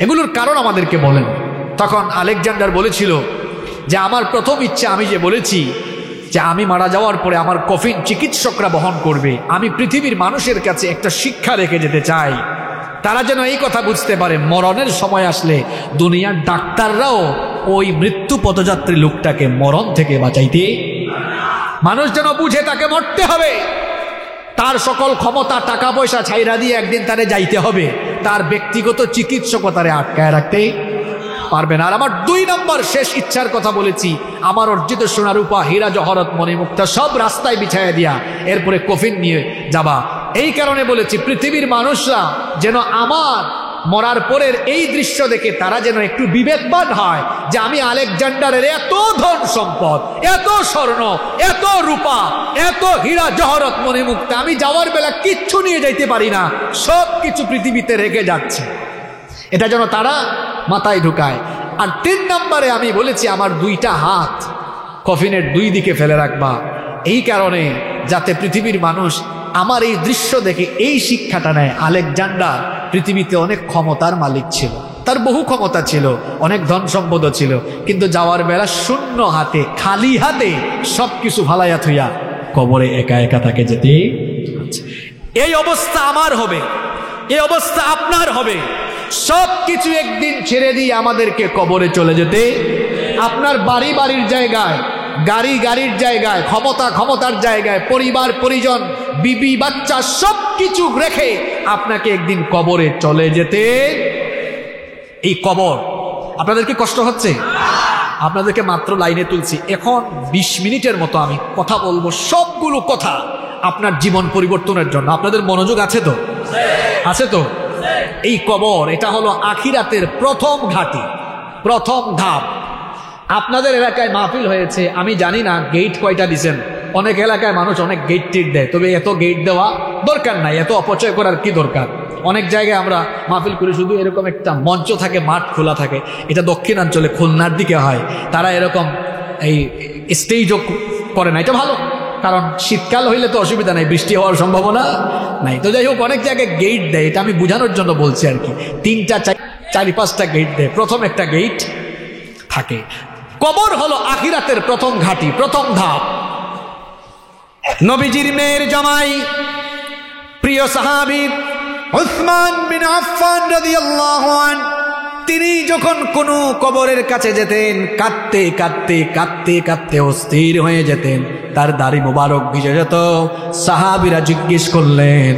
এগুলোর কারণ আমাদেরকে বলেন। তখন আলেকজান্ডার বলেছিল যে, আমার প্রথম ইচ্ছা আমি যে বলেছি যে আমি মারা যাওয়ার পরে আমার কফিন চিকিৎসকরা বহন করবে, আমি পৃথিবীর মানুষের কাছে একটা শিক্ষা রেখে যেতে চাই। তারা যেন এই কথা বুঝতে পারে, মরণের সময় আসলে দুনিয়ার ডাক্তাররাও ওই মৃত্যু পথযাত্রী লোকটাকে মরণ থেকে বাঁচাইতে, মানুষ যেন বুঝে তাকে মরতে হবে, তার সকল ক্ষমতা টাকা পয়সা ছাইরা দিয়ে একদিন তারে যাইতে হবে, তার ব্যক্তিগত চিকিৎসকতারে আটকায় রাখতে পারবেন। আর আমার 2 নম্বর শেষ ইচ্ছার কথা বলেছি, আমার অর্জিত সোনা রূপা হীরা জহরত মণিমুক্তা সব রাস্তায় বিছাইয়া দিয়া এরপরে কফিন নিয়ে যাবা। এই কারণে বলেছি পৃথিবীর মানুষরা যেন আমার মরার পরের এই দৃশ্য দেখে তারা যেন একটু বিবেকবান হয় যে আমি আলেকজান্ডারের এত ধন সম্পদ, এত স্বর্ণ, এত রূপা, এত হীরা জহরত মণিমুক্তা আমি যাওয়ার বেলা কিচ্ছু নিয়ে যাইতে পারি না, সব কিছু পৃথিবীতে রেখে যাচ্ছে, এটা যেন তারা মাথায় ঢুকায়। আর 3 নম্বরে আমি বলেছি আমার 2টা হাত কফিনের 2 দিকে ফেলে রাখবা, এই কারণে যাতে পৃথিবীর মানুষ আমার এই দৃশ্য দেখে এই শিক্ষাটা নেয় আলেকজান্ডার পৃথিবীতে অনেক ক্ষমতার মালিক ছিল, তার বহু ক্ষমতা ছিল, অনেক ধন সম্পদও ছিল, কিন্তু যাওয়ার বেলা শূন্য হাতে, খালি হাতে সবকিছু ফালাইয়া থইয়া কবরে একা একা তাকে যেতে। এই অবস্থা আমার হবে, এই অবস্থা আপনার হবে, সবকিছু একদিন ছেড়ে দিয়ে আমাদেরকে কবরে চলে যেতে। আপনার বাড়ির জায়গায়, গাড়ির জায়গায়, ক্ষমতার জায়গায়, পরিবার পরিজন, বিবি বাচ্চা সবকিছু রেখে আপনাকে একদিন কবরে চলে যেতে। এই কবর আপনাদেরকে কষ্ট হচ্ছে? আপনাদেরকে মাত্র লাইনে তুলছি, এখন 20 মিনিটের মতো আমি কথা বলবো, সবগুলো কথা আপনার জীবন পরিবর্তনের জন্য। আপনাদের মনোযোগ আছে তো? আছে তো? এই কবর এটা হলো আখিরাতের প্রথম ঘাঁটি, প্রথম ধাপ। আপনাদের এলাকায় মাহফিল হয়েছে, আমি জানি না গেট কয়টা দিছেন, অনেক এলাকায় মানুষ অনেক গেট টিট দেয়, তবে এত গেট দেওয়া দরকার নাই, এত অপচয় করার কি দরকার। অনেক জায়গায় আমরা মাহফিল করি, শুধু এরকম একটা মঞ্চ থাকে, মাঠ খোলা থাকে, এটা দক্ষিণাঞ্চলে খুলনার দিকে হয়, তারা এরকম এই স্টেজও করে না, এটা ভালো, কারণ শীতকাল হইলে তো অসুবিধা নাই, বৃষ্টি হওয়ার সম্ভাবনা নাই। তো যাই হোক, অনেক জায়গায় গেট দেয়, এটা আমি বোঝানোর জন্য বলছি আর কি, 3টা 4-5টা গেট দেয়, প্রথম একটা গেট থাকে। কবর হলো আখিরাতের প্রথম ঘাঁটি, প্রথম ধাপ। নবীজির মেয়ের জামাই প্রিয় সাহাবী উসমান বিন আফফান রাদিয়াল্লাহু আনহু, তিনি যখন কোনো কবরের কাছে যেতেন, কাঁদতে কাঁদতে কাঁদতে কাঁদতে অস্থির হয়ে যেতেন, তার দাড়ি মোবারক ভিজে যেত। সাহাবীরা জিজ্ঞেস করলেন,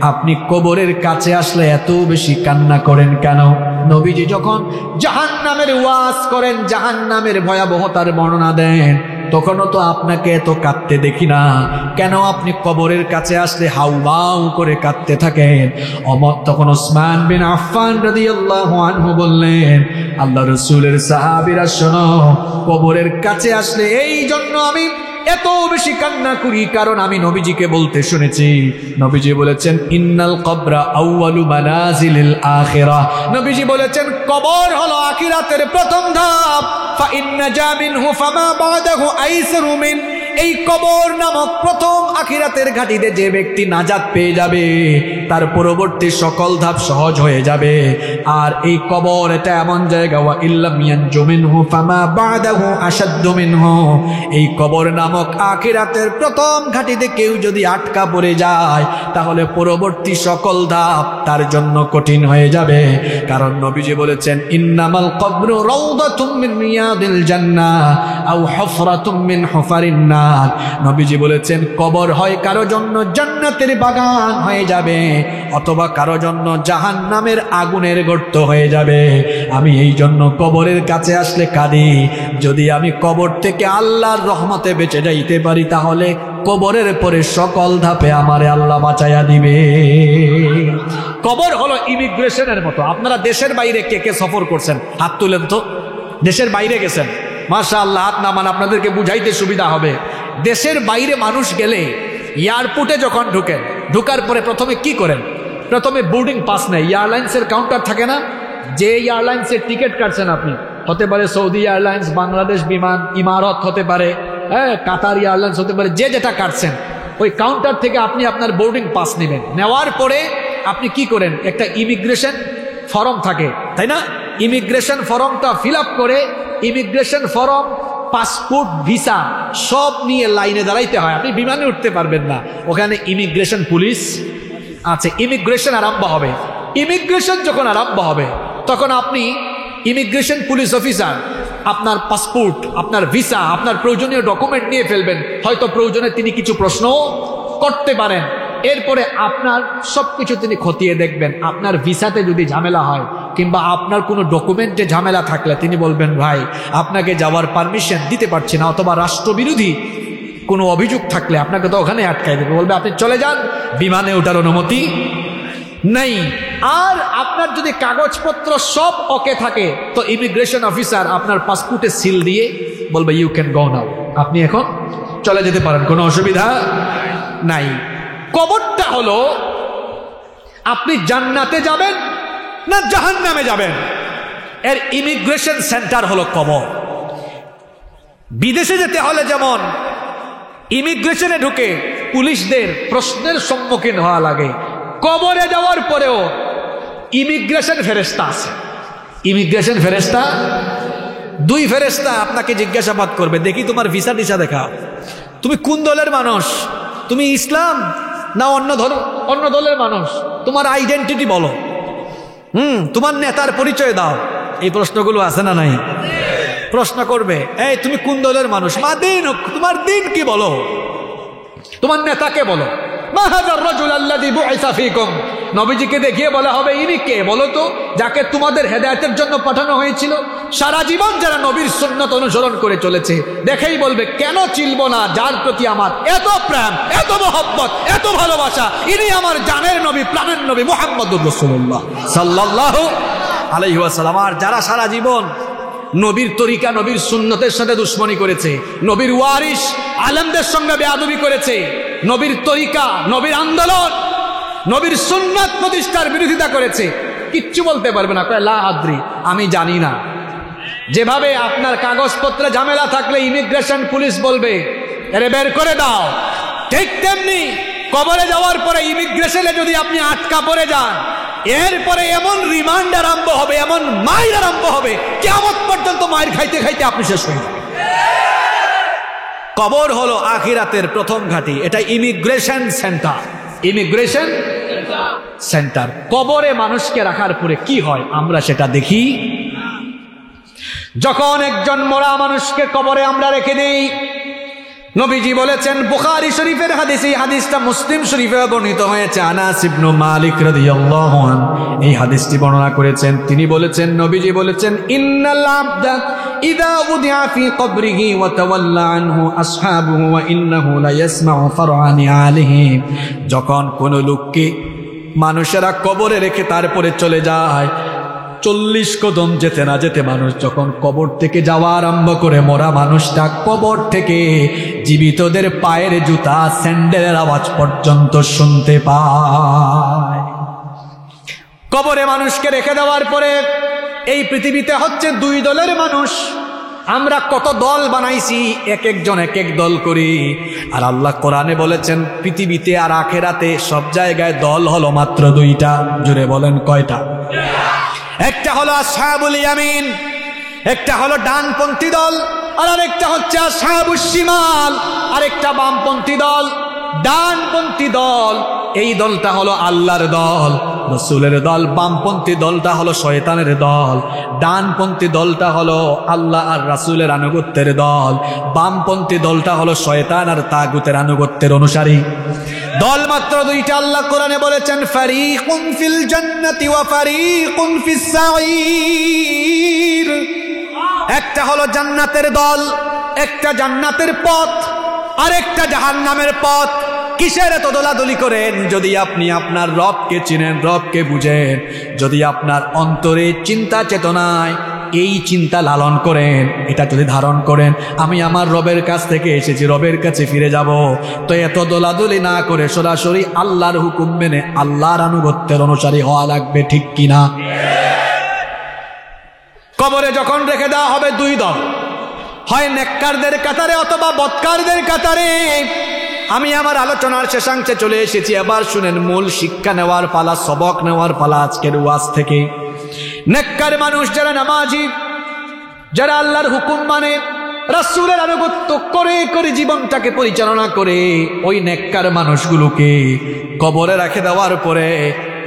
আপনি কবরের কাছে আসলে এত বেশি কান্না করেন কেন? নবীজি যখন জাহান্নামের ওয়াজ করেন, জাহান্নামের ভয়াবহতার বর্ণনা দেন, তখনও তো আপনাকে এত কাঁদতে দেখি না, কেন আপনি কবরের কাছে আসলে হাউমাউ করে কাঁদতে থাকেন? তখন ওসমান বিন আফফান রাদিয়াল্লাহু আনহু বললেন, আল্লাহ রাসূলের সাহাবীরা শোনো, কবরের কাছে আসলে এই জন্য আমি এত বেশি কান্না করি, কারণ আমি নবীজিকে বলতে শুনেছি, নবীজি বলেছেন ইন্নাল কবরা আউয়ালু মানাজিলিল আখিরাহ, নবীজি বলেছেন কবর হলো আখিরাতের প্রথম ধাপ। ফা ইন্না জামিনহু ফামা বাদাহু আইসারু মিন, এই কবর নামক প্রথম আখিরাতের ঘাটিতে যে ব্যক্তি নাজাত পেয়ে যাবে, তার পরবর্তী সকল ধাপ সহজ হয়ে যাবে। আর এই কবর এটা এমন জায়গা, ওয়া ইল্লাম ইয়ানজু মিনহু ফামা বাদাহু আশাদ্দু মিনহু, এই কবর নামক আখিরাতের প্রথম ঘাটিতে কেউ যদি আটকা পড়ে যায়, তাহলে পরবর্তী সকল ধাপ তার জন্য কঠিন হয়ে যাবে। কারণ নবীজি বলেছেন ইন্নামাল কবরু রাউদাতুম মিন রিয়াদিল জান্নাহ আও হুফরাতুম মিন হুফারিন নার, নবীজি বলেছেন কবর হয় কারো জন্য জান্নাতের বাগান হয়ে যাবে, অথবা কারো জন্য জাহান্নামের আগুনের গর্ত হয়ে যাবে। আমি এই জন্য কবরের কাছে আসলে কাঁদি, যদি আমি কবর থেকে আল্লাহর রহমতে বেঁচে যাইতে পারি, তাহলে কবরের পরে সকল ধাপে আমারে আল্লাহ বাঁচাইয়া দিবে। কবর হলো ইমিগ্রেশনের মতো। আপনারা দেশের বাইরে কে কে সফর করছেন? হাত তুলেন তো। দেশের বাইরে গেছেন? মাশাআল্লাহ, হাত নামান, আপনাদেরকে বুঝাইতে সুবিধা হবে। দেশের বাইরে মানুষ গেলে এয়ারপোর্টে যখন ঢুকেন, ঢুকার পরে প্রথমে কি করেন? প্রথমে বোর্ডিং পাস নেয়, এয়ারলাইন্সের কাউন্টার থাকে না, যে এয়ারলাইন্সের টিকিট কাটছেন আপনি, হতে পারে সৌদি এয়ারলাইন্স, বাংলাদেশ বিমান, ইমারত হতে পারে, কাতার এয়ারলাইন্স হতে পারে, যে যেটা কাটছেন, ওই কাউন্টার থেকে আপনি আপনার বোর্ডিং পাস নেবেন। নেওয়ার পরে আপনি কি করেন? একটা ইমিগ্রেশন ফর্ম থাকে, তাই না? ইমিগ্রেশন ফর্মটা ফিল আপ করে, ইমিগ্রেশন ফর্ম, পাসপোর্ট, ভিসা সব নিয়ে লাইনে দাঁড়াইতে হয়। আপনি বিমানে উঠতে পারবেন না, ওখানে ইমিগ্রেশন পুলিশ আছে। ইমিগ্রেশন আরম্ভ হবে। ইমিগ্রেশন যখন আরম্ভ হবে, তখন আপনি ইমিগ্রেশন পুলিশ অফিসার আপনার পাসপোর্ট, আপনার ভিসা, আপনার প্রয়োজনীয় ডকুমেন্ট নিয়ে ফেলবেন। হয়তো প্রয়োজনে তিনি কিছু প্রশ্ন করতে পারেন। এরপরে আপনার সবকিছু তিনি খতিয়ে দেখবেন। আপনার ভিসাতে যদি ঝামেলা হয় কিংবা আপনার কোনো ডকুমেন্টে ঝামেলা থাকলে তিনি বলবেন ভাই আপনাকে যাওয়ার পারমিশন দিতে পারছি না, অথবা রাষ্ট্রবিরোধী কোনো অভিযোগ থাকলে আপনাকে তো ওখানে আটকাই দেবে, বলবে আপনি চলে যান, বিমানে ওঠার অনুমতি নেই। আর আপনার যদি কাগজপত্র সব ওকে থাকে তো ইমিগ্রেশন অফিসার আপনার পাসপোর্টে সিল দিয়ে বলবে ইউ ক্যান গো নাও, আপনি এখন চলে যেতে পারেন, কোনো অসুবিধা নাই। কবরটা হলো আপনি জান্নাতে যাবেন না জাহান্নামে যাবেন, এর ইমিগ্রেশন সেন্টার হলো কবর। বিদেশে যেতে হলে যেমন ইমিগ্রেশনে ঢুকে পুলিশদের প্রশ্নের সম্মুখীন হওয়া লাগে, কবরে যাওয়ার পরেও ইমিগ্রেশন ফেরেশতা আছে। ইমিগ্রেশন ফেরেশতা দুই ফেরেশতা আপনাকে জিজ্ঞাসাবাদ করবে, দেখি তোমার ভিসা টিসা দেখা, তুমি কোন দলের মানুষ, তুমি ইসলাম না অন্য দলের মানুষ, তোমার আইডেন্টিটি বলো, তোমার নেতার পরিচয় দাও। এই প্রশ্নগুলো আছে না নাই? প্রশ্ন করবে, এই তুমি কোন দলের মানুষ, মা দিন, তোমার দিন কি বলো, তোমার নেতাকে বলো। নবীজিকে দেখিয়ে বলা হবে ইনি কে বলো তো, যাকে তোমাদের হেদায়েতের জন্য পাঠানো হয়েছিল। সারা জীবন যারা নবীর সুন্নাত অনুসরণ করে চলেছে, দেখেই বলবে কেন চিনব না যার প্রতি আমার এত প্রেম, এত মহব্বত, এত ভালোবাসা, ইনি আমার জানের নবী, প্রাণের নবী মুহাম্মদুর রাসূলুল্লাহ সাল্লাল্লাহু আলাইহি ওয়াসাল্লাম। আর যারা সারা জীবন নবীর তরিকা, নবীর সুন্নতের সাথে দুশ্মনী করেছে, নবীর ওয়ারিস আলেমদের সঙ্গে বেয়াদবি করেছে, নবীর তরিকা, নবীর আন্দোলন, নবীর সুন্নাত প্রতিষ্ঠার বিরোধিতা করেছে, কিচ্ছু বলতে পারবে না, কয় লা আদ্রি, আমি জানি না। যেভাবে আপনার কাগজপত্রে ঝামেলা থাকলে ইমিগ্রেশন পুলিশ বলবে এরে বের করে দাও, ঠিক তেমনি কবরে যাওয়ার পরে ইমিগ্রেশনে যদি আপনি আটকা পড়ে যান, এরপরে এমন রিমান্ড আরম্ভ হবে, এমন মাইর আরম্ভ হবে, কিয়ামত পর্যন্ত মাইর খাইতে খাইতে আপনি শেষ হয়ে যাবেন। কবর হলো আখিরাতের প্রথম ঘাঁটি, এটা ইমিগ্রেশন সেন্টার। Immigration centre. কবরে মানুষকে রাখার পরে কি হয় আমরা সেটা দেখি। যখন একজন মরা মানুষকে কবরে আমরা রেখে দিই, নবীজি বলেছেন, বুখারী শরীফের হাদিস, এই হাদিসটা মুসলিম শরীফে বর্ণিত হয়েছে, আনাস ইবনে মালিক রাদিয়াল্লাহু আনহু এই হাদিসটি বর্ণনা করেছেন। তিনি বলেছেন, নবীজি বলেছেন, ইন্নাল আবদা ইযা উদিআ ফি কবরিহি ওয়া তাওয়াল্লা আনহু আসহাবুহু ওয়া ইন্নাহু লা ইয়াসমাউ ফারআনি আলাইহি। যখন কোন লোককে মানুষেরা কবরে রেখে তারপরে চলে যায়, 40 কদম যেতে না যেতে মানুষ যখন কবর থেকে যাওয়া আরম্ভ করে, মরা মানুষটা কবর থেকে জীবিতদের পায়ের জুতা, স্যান্ডেলের আওয়াজ পর্যন্ত শুনতে পায়। কবরে মানুষকে রেখে দেওয়ার পরে এই পৃথিবীতে হচ্ছে দুই দলের মানুষ। আমরা কত দল বানাইছি, এক একজন এক এক দল করি। আর আল্লাহ কোরআনে বলেছেন পৃথিবীতে আর আখেরাতে সব জায়গায় দল হলো মাত্র দুইটা। জুড়ে বলেন কয়টা? একটা হলো আসহাবুল ইয়ামিন, একটা হলো ডানপন্থী দল, আর আরেকটা হচ্ছে আসহাবুশ শিমাল, আরেকটা বামপন্থী দল। ডানপন্থী দল, এই দলটা হলো আল্লাহর দল, রাসূলের দল। বামপন্থী দলটা হলো শয়তানের দল। ডানপন্থী দলটা হলো আল্লাহ আর রাসূলের আনুগত্যের দল। বামপন্থী দলটা হলো শয়তান আর তাগুতের আনুগত্যের অনুসারী। দল মাত্র দুইটা। আল্লাহ কোরআনে বলেছেন, ফারিকুন ফিল জান্নাতি ওয়া ফারিকুন ফিস সাঈর। একটা হলো জান্নাতের দল, একটা জান্নাতের পথ, আর একটা জাহান্নামের পথ। কিসের এত দোলাদলি করেন? যদি আপনি আপনার রবকে চিনেন, রবকে বুঝেন, যদি আপনার অন্তরে চিন্তা চেতনায় এই চিন্তা লালন করেন, এটা যদি ধারণ করেন, আমি আমার রবের কাছ থেকে এসেছি, রবের কাছে ফিরে যাব, তো এত দোলাদলি না করে সরাসরি আল্লাহর হুকুম মেনে আল্লাহর আনুগত্যের অনুসারী হওয়া লাগবে, ঠিক কিনা? কবরে যখন রেখে দেওয়া হবে দুই দল, হয় নেককারদের কাতারে অথবা বদকারদের কাতারে। আমি আমার আলোচনার শেষাংশে চলে এসেছি, এবার শুনেন মূল শিক্ষা নেওয়ার পালা, সবক নেওয়ার পালা আজকের ওয়াজ থেকে। নেককার মানুষ যারা নামাজি, যারা আল্লাহর হুকুম মানে, রাসূলের আনুগত্য করে করে জীবনটাকে পরিচালনা করে, ওই নেককার মানুষগুলোকে কবরে রেখে দেওয়ার পরে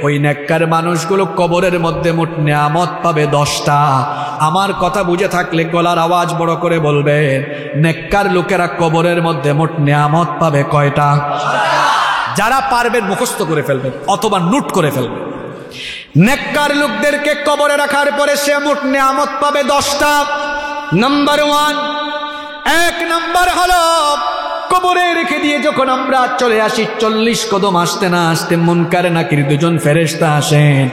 ওই নেককার মানুষগুলো কবরের মধ্যে মোট নিয়ামত পাবে 10টা। আমার কথা বুঝে থাকলে গলার আওয়াজ বড় করে বলবেন, নেককার লোকেরা কবরের মধ্যে মোট নিয়ামত পাবে কয়টা? যারা পারবেন মুখস্থ করে ফেলবেন অথবা নোট করে ফেলবেন। নেককার লোকদেরকে কবরে রাখার পরে সে মোট নিয়ামত পাবে 10টা। নাম্বার 1, 1 নাম্বার হলো কবরে রেখে দিয়ে যখন আমরা চলে আসি 40 কদম আসতে না আসতে মুনকার নাকির দুজন ফেরেশতা আসেন,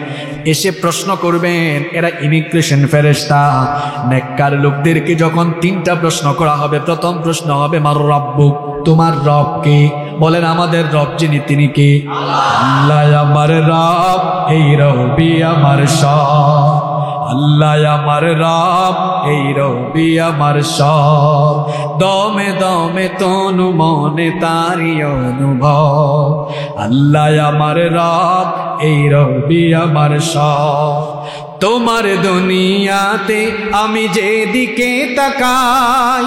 এসে প্রশ্ন করবেন। এরা ইমিগ্রেশন ফেরেশতা। নেককার লোকদেরকে যখন 3টা প্রশ্ন করা হবে, প্রথম প্রশ্ন হবে মার রাব্বুক, তোমার রব কে? বলেন আমাদের রব যিনি তিনি কে? আল্লাহ আমার রব, এই রবি আমার সব। আল্লাহ আমার রব, এই রবি আমার সব। দমে দমে তনু মনে তারি অনুভব। আল্লাহ আমার রব, এই রবি আমার সব। তোমার দুনিয়াতে আমি যেদিকে তাকাই,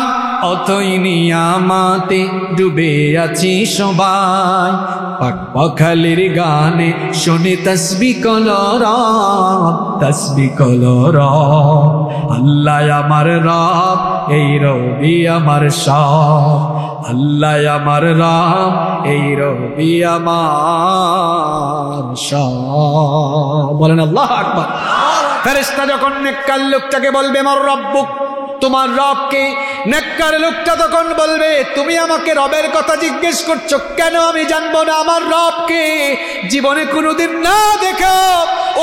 অতই নিয়ামতে ডুবে আছি সবাই। পাক পাখালির গানে শুনে তসবিহ কলরব, তসবিহ কলরব। আল্লাহ আমার রব, এই রবি আমার সব। আল্লাহ আমার রব, এই রবি আমার সব। বলেন আল্লাহু আকবার। ফেরেশতা যখন নেককার লোকটাকে বলবে মার রাব্বুক, তোমার রব কে? নেককার লোকটা তখন বলবে তুমি আমাকে রবের কথা জিজ্ঞেস করছো কেন? আমি জানবো না আমার রব কে? জীবনে কোনোদিন না দেখো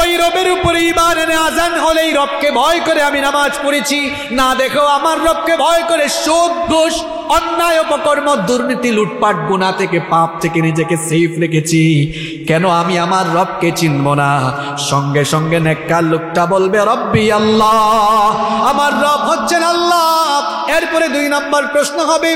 ওই রবের উপরে ঈমান এনে আজান হলেই রবকে ভয় করে আমি নামাজ পড়েছি, না দেখো আমার রবকে ভয় করে সুদ ঘুষ অন্যায় অপকর্ম দুর্নীতি লুটপাট গুনাহ থেকে পাপ থেকে নিজেকে সেফ রেখেছি, কেন আমি আমার রবকে চিনব না? সঙ্গে সঙ্গে নেককার লোকটা বলবে রব্বি আল্লাহ, আমার রব হচ্ছেন আল্লাহ। এরপরে 2 নম্বর প্রশ্ন হবে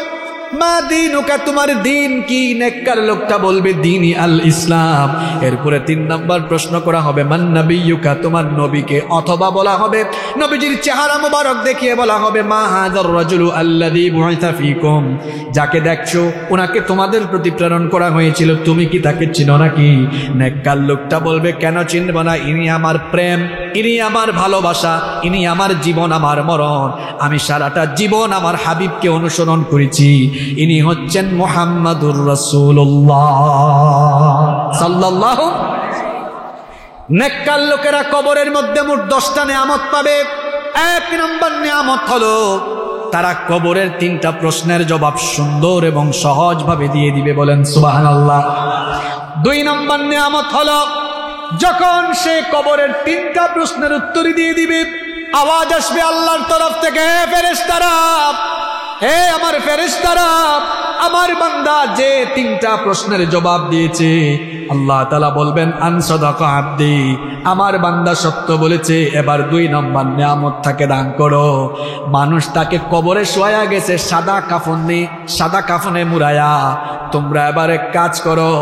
মা দীনুকা, তোমার দিন কি? নেককার লোকটা বলবে দীনি আল ইসলাম। এরপরে 3 নম্বর প্রশ্ন করা হবে মান নবিয়ুকা, তোমার নবীকে? অথবা বলা হবে নবীজির চেহারা মোবারক দেখিয়ে বলা হবে মা হাযার রাজুলু আল্লাযী বুইসা ফীকুম, যাকে দেখছো ওনাকে তোমাদের প্রতি প্রেরণ করা হয়েছিল, তুমি কি তাকে চিনো নাকি? নেককার লোকটা বলবে কেন চিনব না? ইনি আমার প্রেম, ইনি আমার ভালোবাসা, ইনি আমার জীবন, আমার মরণ। আমি সারাটা জীবন আমার হাবিবকে অনুসরণ করেছি, ইনি হচ্ছেন মুহাম্মাদুর রাসূলুল্লাহ সাল্লাল্লাহু। নেককার লোকেরা কবরের মধ্যে মোট 10টা নিয়ামত পাবে। 1 নম্বর নিয়ামত হলো তারা কবরের 3টা প্রশ্নের জবাব সুন্দর এবং সহজভাবে দিয়ে দিবে। বলেন সুবহানাল্লাহ। 2 নম্বর নিয়ামত হলো যখন সে কবরের 3টা প্রশ্নের উত্তর দিয়ে দিবে, আওয়াজ আসবে আল্লাহর তরফ থেকে, হে ফেরেশতারা, হে আমার ফেরেশতারা, আমার বান্দা যে 3টা প্রশ্নের জবাব দিয়েছে, আল্লাহ তাআলা বলবেন আন সাদাকা আব্দি, আমার বান্দা সত্য বলেছে। এবার 2 নম্বর নিয়ামত তাকে দান করো। মানুষ তাকে কবরে শোয়া গেছে সাদা কাফনে মুড়ায়া, তোমরা এবার এক কাজ করো,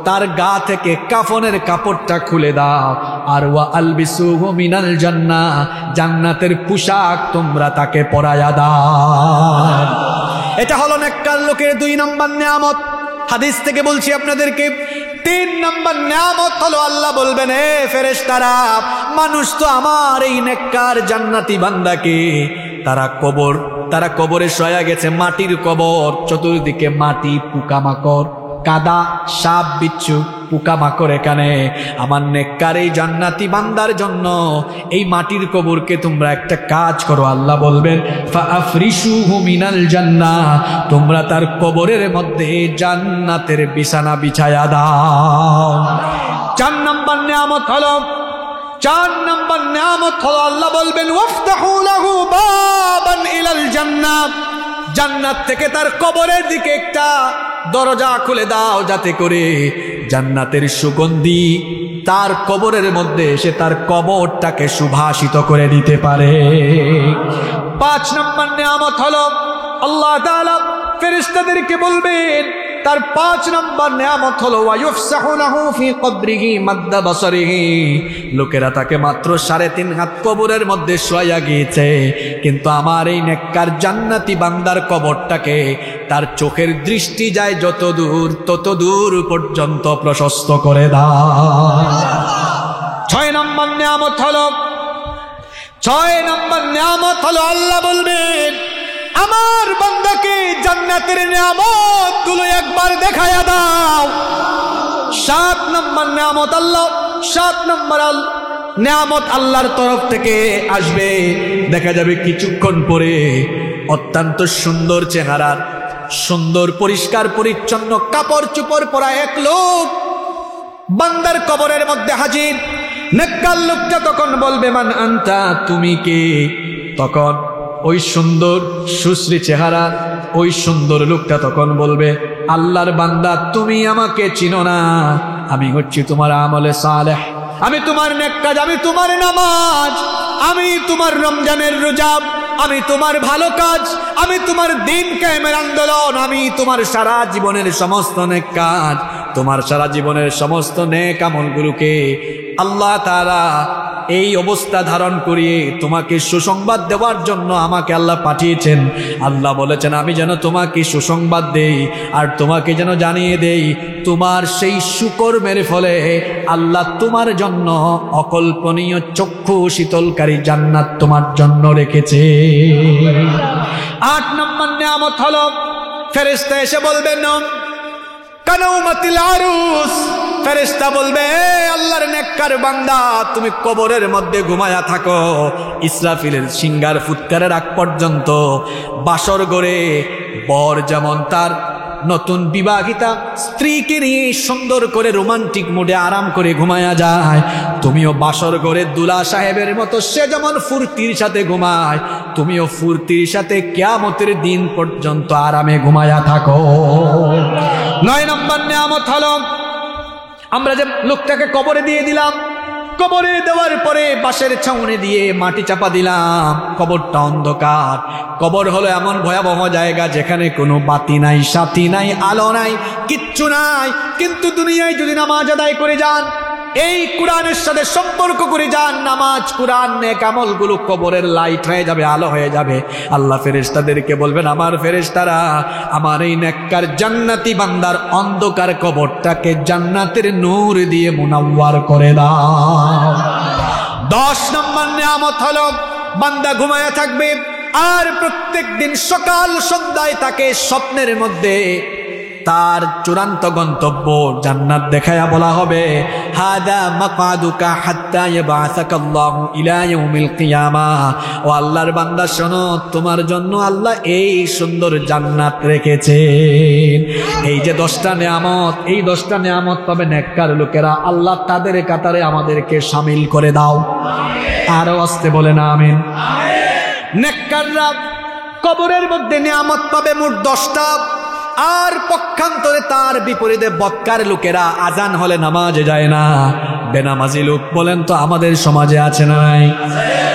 তার গা থেকে কাফনের কাপড়টা খুলে দাও, আর ওয়া আলবিসুহু মিনাল জান্নাহ, জান্নাতের পোশাক তোমরা তাকে পরায়া দাও। এটা হলো নেককার লোকের 2 নম্বর নিয়ামত। হাদিস থেকে বলছি আপনাদেরকে। 3 নম্বর নিয়ামত হলো আল্লাহ বলবেন হে ফেরেশতারা, মানুষ তো আমার এই নেককার জান্নাতি বান্দাকে, তারা কবরে শোয়া গেছে, মাটির কবর, চতুর্দিকে মাটি, পোকামাকড়, কাদা, সাপ বিচ্ছু, পোকামাকড়। এখানে আমার নেককার এই জান্নাতি বান্দার জন্য এই মাটির কবরকে তোমরা একটা কাজ করো, আল্লাহ বলবেন ফাআফরিশুহু মিনাল জান্নাহ, তোমরা তার কবরের মধ্যে জান্নাতের বিছানা বিছায়া দাও। 4 নম্বর নিয়ামত হলো আল্লাহ বলবেন ওয়াফতাহু লাহু বাবান ইলাল জান্নাহ, জান্নাত থেকে তার কবরের দিকে একটা দরজা খুলে দাও, যাতে করে জান্নাতের সুগন্ধি তার কবরের মধ্যে এসে তার কবরটাকে সুভাষিত করে দিতে পারে। 5 নম্বর নিয়ামত হলো আল্লাহ তাআলা ফেরেশতাদেরকে বলবেন, তার 5 নম্বর নিয়ামত হলো ওয়ায়ুফসাহু লাহু ফি কবরিহি মাদ্দা বাসারিহি, লোকেরা তাকে মাত্র 3.5 হাত কবরের মধ্যে শোয়া গিয়েছে, কিন্তু আমার এই নেককার জান্নাতি বান্দার কবরটাকে তার চোখের দৃষ্টি যায় যত দূর তত দূর পর্যন্ত প্রশস্ত করে দাও। 6 নম্বর নিয়ামত হলো আল্লাহ বলবেন আমার বান্দাকে জান্নাতের নিয়ামত গুলো একবার দেখায়া দাও। 7 নম্বর নিয়ামত আল্লাহ, 7 নম্বর নিয়ামত আল্লাহর তরফ থেকে আসবে। দেখা যাবে কিছুক্ষণ পরে অত্যন্ত সুন্দর চেহারার, সুন্দর পরিষ্কার পরিচ্ছন্ন কাপড় চোপড় পরা এক লোক বান্দার কবরের মধ্যে হাজির। নেককার লোকটা তখন বলবে, মান আনতা, তুমি কে? তখন ওই সুন্দর সুশ্রী চেহারা ওই সুন্দর লোকটা তখন বলবে, আল্লাহর বান্দা, তুমি আমাকে চিনো না, আমি হচ্ছি তোমার আমলে সালেহ, আমি তোমার নেক কাজ, আমি তোমার নামাজ, আমি তোমার রমজানের রোজা, আমি তোমার ভালো কাজ, আমি তোমার দিন কায়েমের আন্দোলন, আমি তোমার সারা জীবনের সমস্ত নেক কাজ, তোমার সারা জীবনের সমস্ত নেক আমলগুলোকে আল্লাহ তাআলা এই অবস্থা ধারণ করিয়ে তোমাকে সুসংবাদ দেওয়ার জন্য আমাকে আল্লাহ পাঠিয়েছেন। আল্লাহ বলেছেন আমি যেন তোমাকে সুসংবাদ দেই আর তোমাকে যেন জানিয়ে দেই তোমার সেই সুকর্মের ফলে আল্লাহ তোমার জন্য অকল্পনীয় চক্ষু শীতলকারী জান্নাত তোমার জন্য রেখেছে। 8 নম্বর নিয়ামত হলো, ফেরেশতা এসে বলবেন কানাউমাতিল আরুস, ফেরেশতা বলবে, আল্লাহর নেককার বান্দা, তুমি কবরের মধ্যে ঘুমায়া থাকো, ইসরাফিলের সিঙ্গার ফুৎকারের আগ পর্যন্ত বাসর ঘরে বর যেমন তার নতুন বিবাহিতা স্ত্রীকে নিয়ে সুন্দর করে রোমান্টিক মুডে আরাম করে ঘুমায়া যায়, তুমিও বাসর ঘরে দুলা সাহেবের মতো সে যেমন ফুর্তির সাথে ঘুমায়, তুমিও ফুর্তির সাথে কিয়ামতের দিন পর্যন্ত আরামে ঘুমায়া থাকো। 9 নম্বর নিয়ামত হলো, আমরা যে লোকটাকে কবরে দিয়ে দিলাম, কবরে দেওয়ার পরে বাঁশের ছাউনি দিয়ে মাটি চাপা দিলাম, কবরটা অন্ধকার। কবর হলো এমন ভয়াবহ জায়গা যেখানে কোনো বাতি নাই, সাথী নাই, আলো নাই, কিচ্ছু নাই। কিন্তু দুনিয়ায় যদি নামাজ আদায় করে যান, এই কোরআনের সাথে সম্পর্ক করে যান, নামাজ কোরআন নেক আমলগুলো কবরের লাইট হয়ে যাবে, আলো হয়ে যাবে। আল্লাহ ফেরেশতাদেরকে বলবেন, আমার ফেরেশতারা আমার এই নেককার জান্নাতি বান্দার অন্ধকার কবরটাকে জান্নাতের নূর দিয়ে মুনাওয়ার করে দাও। 10 নম্বর নিয়ামত হলো, বান্দা ঘুমায়া থাকবে আর প্রত্যেক দিন সকাল সন্ধ্যায় তাকে স্বপ্নের মধ্যে তার চূড়ান্ত গন্তব্য জান্নাত দেখায়া বলা হবে, হাদা মাকআদুকা হাত্তা ইয়াবআসাকাল্লাহু ইলা ইয়াউমিল কিয়ামাহ। ও আল্লাহর বান্দা শোনো, তোমার জন্য আল্লাহ এই সুন্দর জান্নাত রেখেছেন। এই যে 10টা নিয়ামত, এই 10টা নিয়ামত পাবে নেককার লোকেরা, আল্লাহ তাদের কাতারে আমাদেরকে শামিল করে দাও। আরো আস্তে বলেন আমিন। নেককাররা কবরের মধ্যে নিয়ামত পাবে মোট 10টা, আর পক্ষান্তরে তার বিপরীতে বদকার লোকেরা আজান হলে নামাজে যায় না। বেনামাজি লোক বলেন তো আমাদের সমাজে আছে না নাই?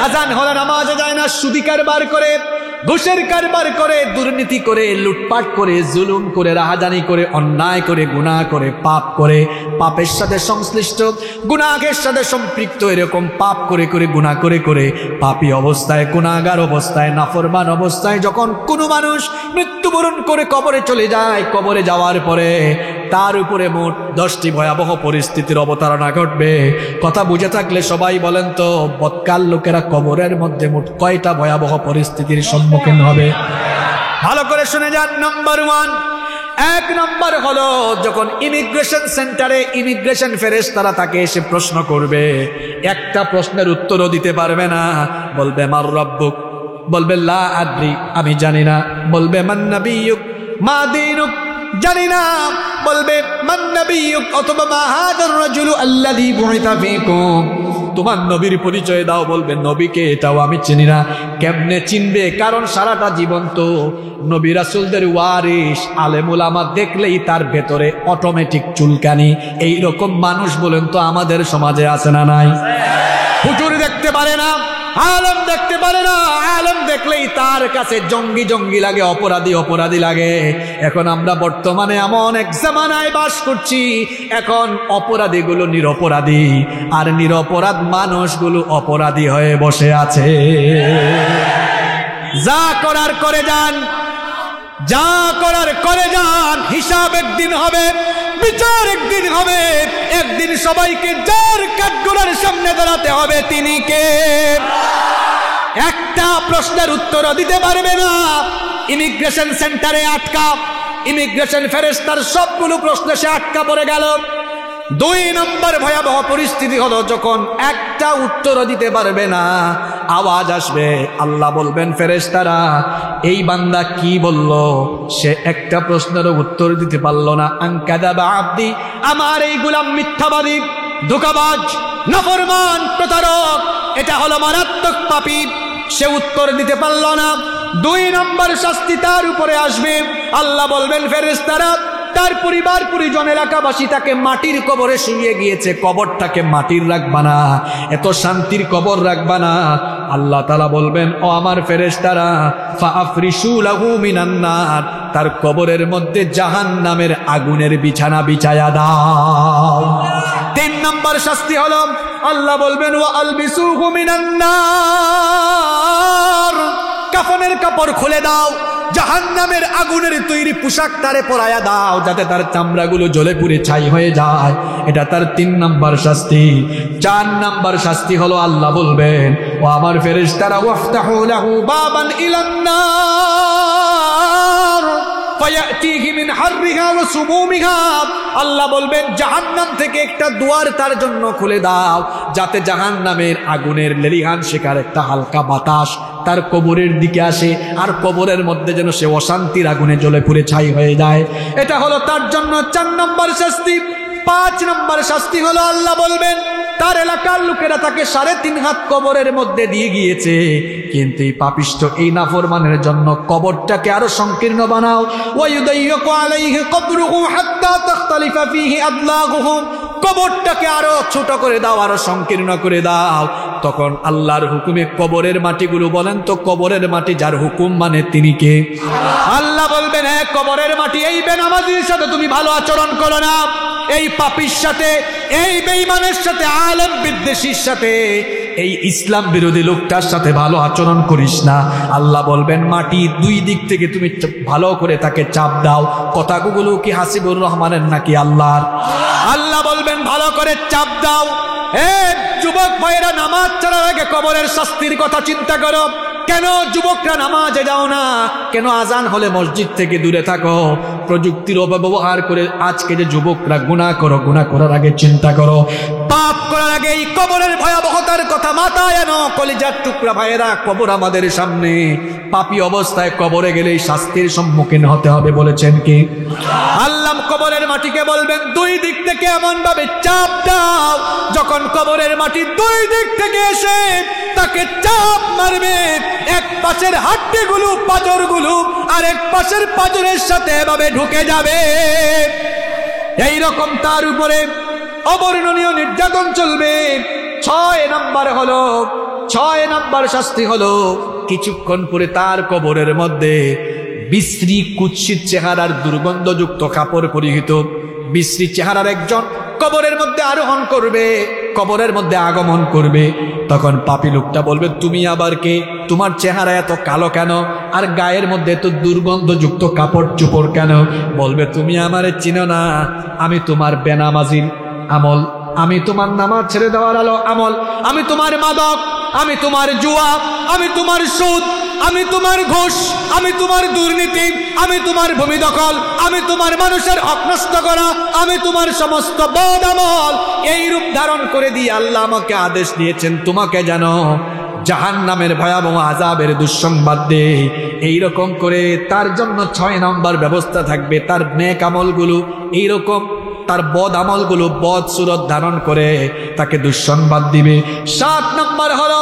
আজান হলে নামাজে যায় না, সুদি কারবার করে, ঘুষের কারবার করে, দুর্নীতি করে, লুটপাট করে, জুলুম করে, রাহাজানি করে, অন্যায় করে, গুনাহ করে, পাপ করে, পাপের সাথে সংশ্লিষ্ট, গুনাহের সাথে সম্পৃক্ত, এরকম পাপ করে করে, গুনাহ করে করে, পাপী অবস্থায়, গুনাহগার অবস্থায়, নাফরমান অবস্থায় যখন কোনো মানুষ মৃত্যুবরণ করে কবরে চলে যায়, কবরে যাওয়ার পরে তার উপরে মোট 10টি ভয়াবহ পরিস্থিতির অবতারণা ঘটবে। কথা বুঝে থাকলে সবাই বলেন তো, বদকার লোকেরা কবরের মধ্যে মোট কয়টা ভয়াবহ পরিস্থিতির সম্মুখীন হবে? ভালো করে শুনে যান। নাম্বার 1 নম্বর হলো, যখন ইমিগ্রেশন সেন্টারে ইমিগ্রেশন ফেরেশতারা তাকে এসে প্রশ্ন করবে, একটা প্রশ্নের উত্তরও দিতে পারবে না। বলবে মার রব্বুক, বলবে লা আদ্রি, আমি জানি না। বলবে মান নাবিয়ুক, মা দীনুক, জানি না। বলবে মান নাবিয়ুক, অথবা মা হাদার রাজুলু আল্লাযী বুইতা ফীকুম, তোমার নবীর পরিচয় দাও। বলবে নবীকে, এটাও আমি চিনি না। কেমনে চিনবে? কারণ সারাটা জীবন তো নবী রাসূলদের ওয়ারিস, আলেম উলামা দেখলেই তার ভেতরে অটোমেটিক চুলকানি। এই রকম মানুষ বলেন তো আমাদের সমাজে আছে না নাই? হুজুর দেখতে পারে না, আলেম দেখতে পারে না, আলেম দেখলেই তার কাছে জঙ্গি জঙ্গি লাগে, অপরাধী অপরাধী লাগে। এখন আমরা বর্তমানে এমন এক জামানায় বাস করছি, এখন অপরাধীগুলো নিরপরাধী আর নিরপরাধ মানুষগুলো অপরাধী হয়ে বসে আছে। যা করার করে যান, যা করার করে যান, হিসাব একদিন হবে, বিচার একদিন হবে। একদিন সবাইকে যার কাঠগড়ার সামনে দাঁড়াতে হবে, তিনি কে? একটা প্রশ্নের উত্তর দিতে পারবে না। ইমিগ্রেশন সেন্টারে আটকা, ইমিগ্রেশন ফেরেশতার সবগুলো প্রশ্নে সে আটকা পড়ে গেল। দুই নম্বর ভয়াবহ পরিস্থিতি হলো যখন একটা উত্তর দিতে পারবে না, আওয়াজ আসবে, আল্লাহ বলবেন ফেরেশতারা এই বান্দা কি বলল, সে একটা প্রশ্নের উত্তর দিতে পারলো না। আনকাদাবা আব্দি, আমার এই গোলাম মিথ্যাবাদী, ধোঁকাবাজ, নাফরমান, প্রতারক, এটা হলো মারাত্মক পাপী, সে উত্তর দিতে পারল না। দুই নম্বর শাস্তি তার উপরে আসবে। আল্লাহ বলবেন ফেরেশতারা তার পরিবার পরিজন এলাকাবাসী তাকে মাটির কবরে শুইয়ে গিয়েছে, কবরটাকে মাটির রাখবা না, এত শান্তির কবর রাখবা না। আল্লাহ তাআলা বলবেন ও আমার ফেরেশতারা ফাআফরিশু লাহু মিনান নার, তার কবরের মধ্যে জাহান্নামের আগুনের বিছানা বিছায়া দাও। তিন নম্বর শাস্তি হলো আল্লাহ বলবেন ওয়া আলবিসুহু মিনান নার, কাফনের কাপড় খুলে দাও, জাহান্নামের আগুনের তৈরি পোশাক তারে পরায়া দাও, যাতে তার চামড়াগুলো জ্বলে পুড়ে ছাই হয়ে যায়। এটা তার তিন নম্বর শাস্তি। চার নম্বর শাস্তি হলো আল্লাহ বলবেন ও আমার ফেরেশতারা ওয়াফতাহু লাহু বাবান ইলান নার ফায়াতিহি মিন হাররিহা ওয়া সুমুমিহা, আল্লাহ বলবেন জাহান্নাম থেকে একটা দুয়ার তার জন্য খুলে দাও, যাতে জাহান্নামের আগুনের লেলিহান শিকার একটা হালকা বাতাস তার কবরের দিকে আসে, আর কবরের মধ্যে যেন সে অশান্তির আগুনে জ্বলে পুড়ে ছাই হয়ে যায়। এটা হলো তার জন্য 4 নম্বর শাস্তি। 5 নম্বর শাস্তি হলো আল্লাহ বলবেন তার এলাকার লোকেরা তাকে 3.5 হাত কবরের মধ্যে দিয়ে গিয়েছে, কিন্তু এই পাপিষ্ঠ এই নাফরমানের জন্য কবরটাকে আরো সংকীর্ণ বানাও। ওয়ায়ুদাইয়িকু আলাইহি কবরুহু হাত্তা তাখতালিফা ফীহি আদলাগুহু, কবরটাকে আরো ছোট করে দাও, আরো সংকীর্ণ করে দাও। তখন আল্লাহর হুকুমে কবরের মাটিগুলো, বলেন তো কবরের মাটি যার হুকুম মানে তিনি কে? আল্লাহ বলবেন হ্যাঁ কবরের মাটি, এই বেনামাজির সাথে তুমি ভালো আচরণ করো না, এই পাপীর সাথে, এই বেঈমানের সাথে, আলেম বিদ্বেষীর সাথে, এই ইসলাম বিরোধী লোকটার সাথে ভালো আচরণ করিস না। আল্লাহ বলবেন মাটি 2 দিক থেকে তুমি ভালো করে তাকে চাপ দাও। কথাগুলো কি হাসিবুর রহমানের নাকি আল্লাহর? আল্লাহ বলবেন ভালো করে চাপ দাও। হে যুবক ভাইরা, নামাজ ছাড়ার আগে কবরের শাস্তির কথা চিন্তা করো। কেন যুবকরা নামাজে যাও না? কেন আজান হলে মসজিদ থেকে দূরে থাকো? প্রযুক্তির অপব্যবহার করে আজকে যে যুবকরা গুনাহ করো, গুনাহ করার আগে চিন্তা করো, পাপ করার আগে এই কবরের ভয়াবহতার কথা মাথায় আনো। কলিজার টুকরা ভাইয়েরা, কবর আমাদের সামনে, পাপী অবস্থায় কবরে গেলে শাস্তির সম্মুখীন হতে হবে বলেছেন কি আল্লাহ? কবরের মাটিকে বলবেন 2 দিক থেকে এমন ভাবে চাপ দাও, যখন কবরের মাটি 2 দিক থেকে এসে তাকে চাপ মারবে, এক পাশের হাড্ডিগুলো, পাঁজরগুলো আর এক পাশের পাঁজরের সাথে এভাবে ঢুকে যাবে। এই রকম তার উপরে অবর্ণনীয় নির্যাতন চলবে। 6 নম্বর শাস্তি হলো কিছুক্ষণ পরে তার কবরের মধ্যে বিশ্রী কুৎসিত চেহারার দুর্গন্ধযুক্ত কাপড় পরিহিত বিশ্রী চেহারার একজন কবরের মধ্যে আরোহণ করবে, কবরের মধ্যে আগমন করবে। তখন পাপী লোকটা বলবে তুমি আবার কে? তোমার চেহারা এত কালো কেন? আর গায়ের মধ্যে এত দুর্গন্ধযুক্ত কাপড় চোপড় কেন? বলবে তুমি আমারে চিনো না, আমি তোমার বেনামাজির আমল, আমি তোমার নামাজ ছেড়ে দেওয়ার আলো আমল, আমি তোমার মাদক, আমি তোমার জুয়া, আমি তোমার সুদ, আমি তোমার ঘুষ, আমি তোমার দুর্নীতি, আমি তোমার ভূমি দখল, আমি তোমার মানুষের হক নষ্ট করা, আমি তোমার সমস্ত বদ আমল, এই রূপ ধারণ করে দিয়ে আল্লাহ আমাকে আদেশ দিয়েছেন তোমাকে যেন জাহান্নামের ভয়াবহ আযাবের দুঃসংবাদ দে। এইরকম করে তার জন্য 6 নম্বর ব্যবস্থা থাকবে। তার নেক আমলগুলো এইরকম, তার বদ আমলগুলো বদ সুরত ধারণ করে তাকে দুঃসংবাদ দিবে। 7 নম্বর হলো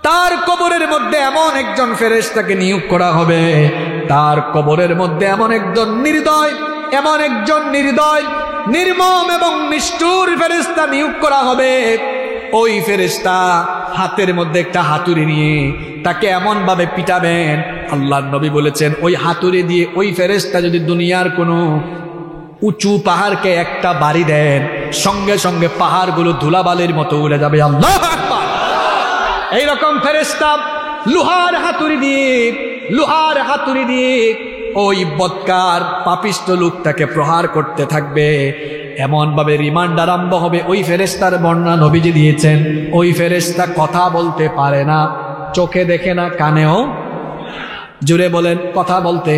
তার কবরের মধ্যে এমন একজন ফেরেশতাকে নিয়োগ করা হবে, তার কবরের মধ্যে এমন একজন নির্দয়, এমন একজন নির্দয়, নির্মম এবং নিষ্ঠুর ফেরেশতা নিয়োগ করা হবে। ওই ফেরেশতা হাতের মধ্যে একটা হাতুড়ি নিয়ে তাকে এমন ভাবে পিটাবেন, আল্লাহর নবী বলেছেন ওই হাতুড়ি দিয়ে ওই ফেরেশতা যদি দুনিয়ার কোনো উঁচু পাহাড়কে একটা বাড়ি দেন, সঙ্গে সঙ্গে পাহাড়গুলো ধুলাবালির মতো উড়ে যাবে। আল্লাহু আকবার! এইরকম ফেরেশতা লোহার হাতুড়ি দিয়ে ওই বদকার পাপিষ্ঠ লোকটাকে প্রহার করতে থাকবে। এমন ভাবে রিমান্ড আরম্ভ হবে। ওই ফেরেশতার বর্ণনা নবীজি দিয়েছেন, ওই ফেরেশতা কথা বলতে পারে না, চোখে দেখে না, কানেও, জুড়ে বলেন, কথা বলতে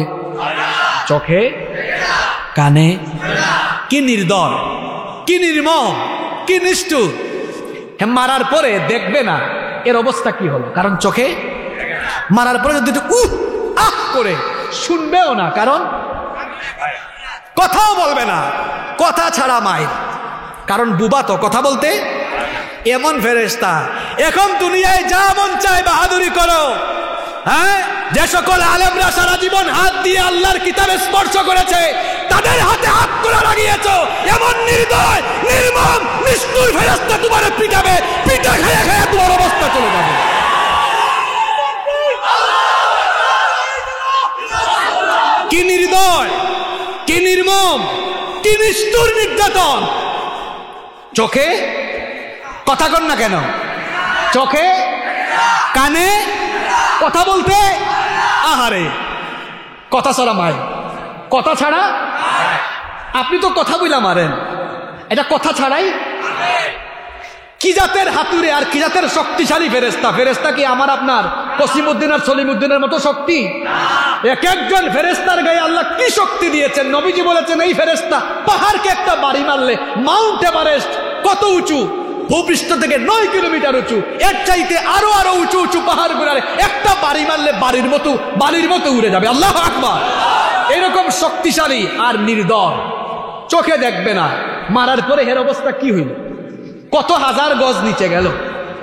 চোখে কানে, কি নির্দয়! কি নির্মম, কি নিষ্ঠুর। মারার পরে দেখবে না এর অবস্থা কি হলো, কারণ চোখে মারার পরে যদি আহ করে শুনবেও না, কারণ কথাও বলবে না, কথা ছাড়া মায়ের, কারণ বুবা তো কথা বলতে। এমন ফেরেশতা এখন দুনিয়ায় যা মন চায় বাহাদুরি করো। হ্যাঁ, যে সকল আলেমরা সারা জীবন হাত দিয়ে আল্লাহর কিতাবে স্পর্শ করেছে তাদের হাতে হাত তোলা লাগিয়েছো, এমন নির্দয় নির্মম নিষ্ঠুর ফেরেশতা তোমার পিটাবে, পিটা খেয়ে খেয়ে তোমার অবস্থা চলে যাবে। কি নির্দয়, কি নির্মম, কি নিষ্ঠুর নির্যাতন। চোখে কথা কন না কেন, চোখে কানে কথা বলতে আহারে, কথা ছাড়া মায়, কথা ছাড়া। আপনি তো কথা বইলা মারেন, এটা কথা ছাড়াই। কি জাতের হাতুড়ে আর কি জাতের শক্তিশালী ফেরেশতা। ফেরেশতা কি আমার আপনার কসিমউদ্দিন আর সলিমউদ্দিনের মতো শক্তি? এক একজন ফেরেশতার গায়ে আল্লাহ কি শক্তি দিয়েছেন। নবীজি বলেছেন এই ফেরেশতা পাহাড়কে একটা বাড়ি মারলে, মাউন্ট এভারেস্ট কত উঁচু, ভূপৃষ্ঠ থেকে 9 কিলোমিটার উঁচু, এর চাইতে আরো আরো উঁচু উঁচু পাহাড় গুলারে একটা বাড়ি মারলে বাড়ির মতো উড়ে যাবে। আল্লাহু আকবার। এরকম শক্তিশালী আর নির্দয়, চোখে দেখবে না, মারার পরে এর অবস্থা কি হইল, কত হাজার গজ নিচে গেল,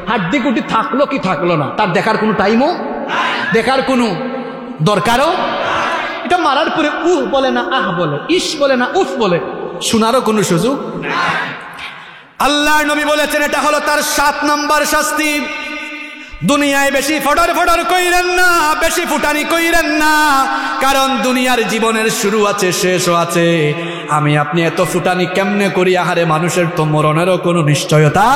হাড্ডি কুটি থাকলো কি থাকলো না, তার দেখার কোনো টাইমও, দেখার কোনো দরকারও। এটা মারার পরে উহ বলে না আহ বলে, ইস বলে না উফ বলে, শোনারও কোনো সুযোগ। আল্লাহর নবী বলেছেন এটা হলো তার 7 নম্বর শাস্তি। দুনিয়ায় বেশি ফডর ফডর কইরেন না, বেশি ফুটানি কইরেন না, কারণ দুনিয়ার জীবনের শুরু আছে শেষও আছে। আমি আপনি এত ফুটানি কেমনে করি, আহারে মানুষের তো মরণেরও কোনো নিশ্চয়তা।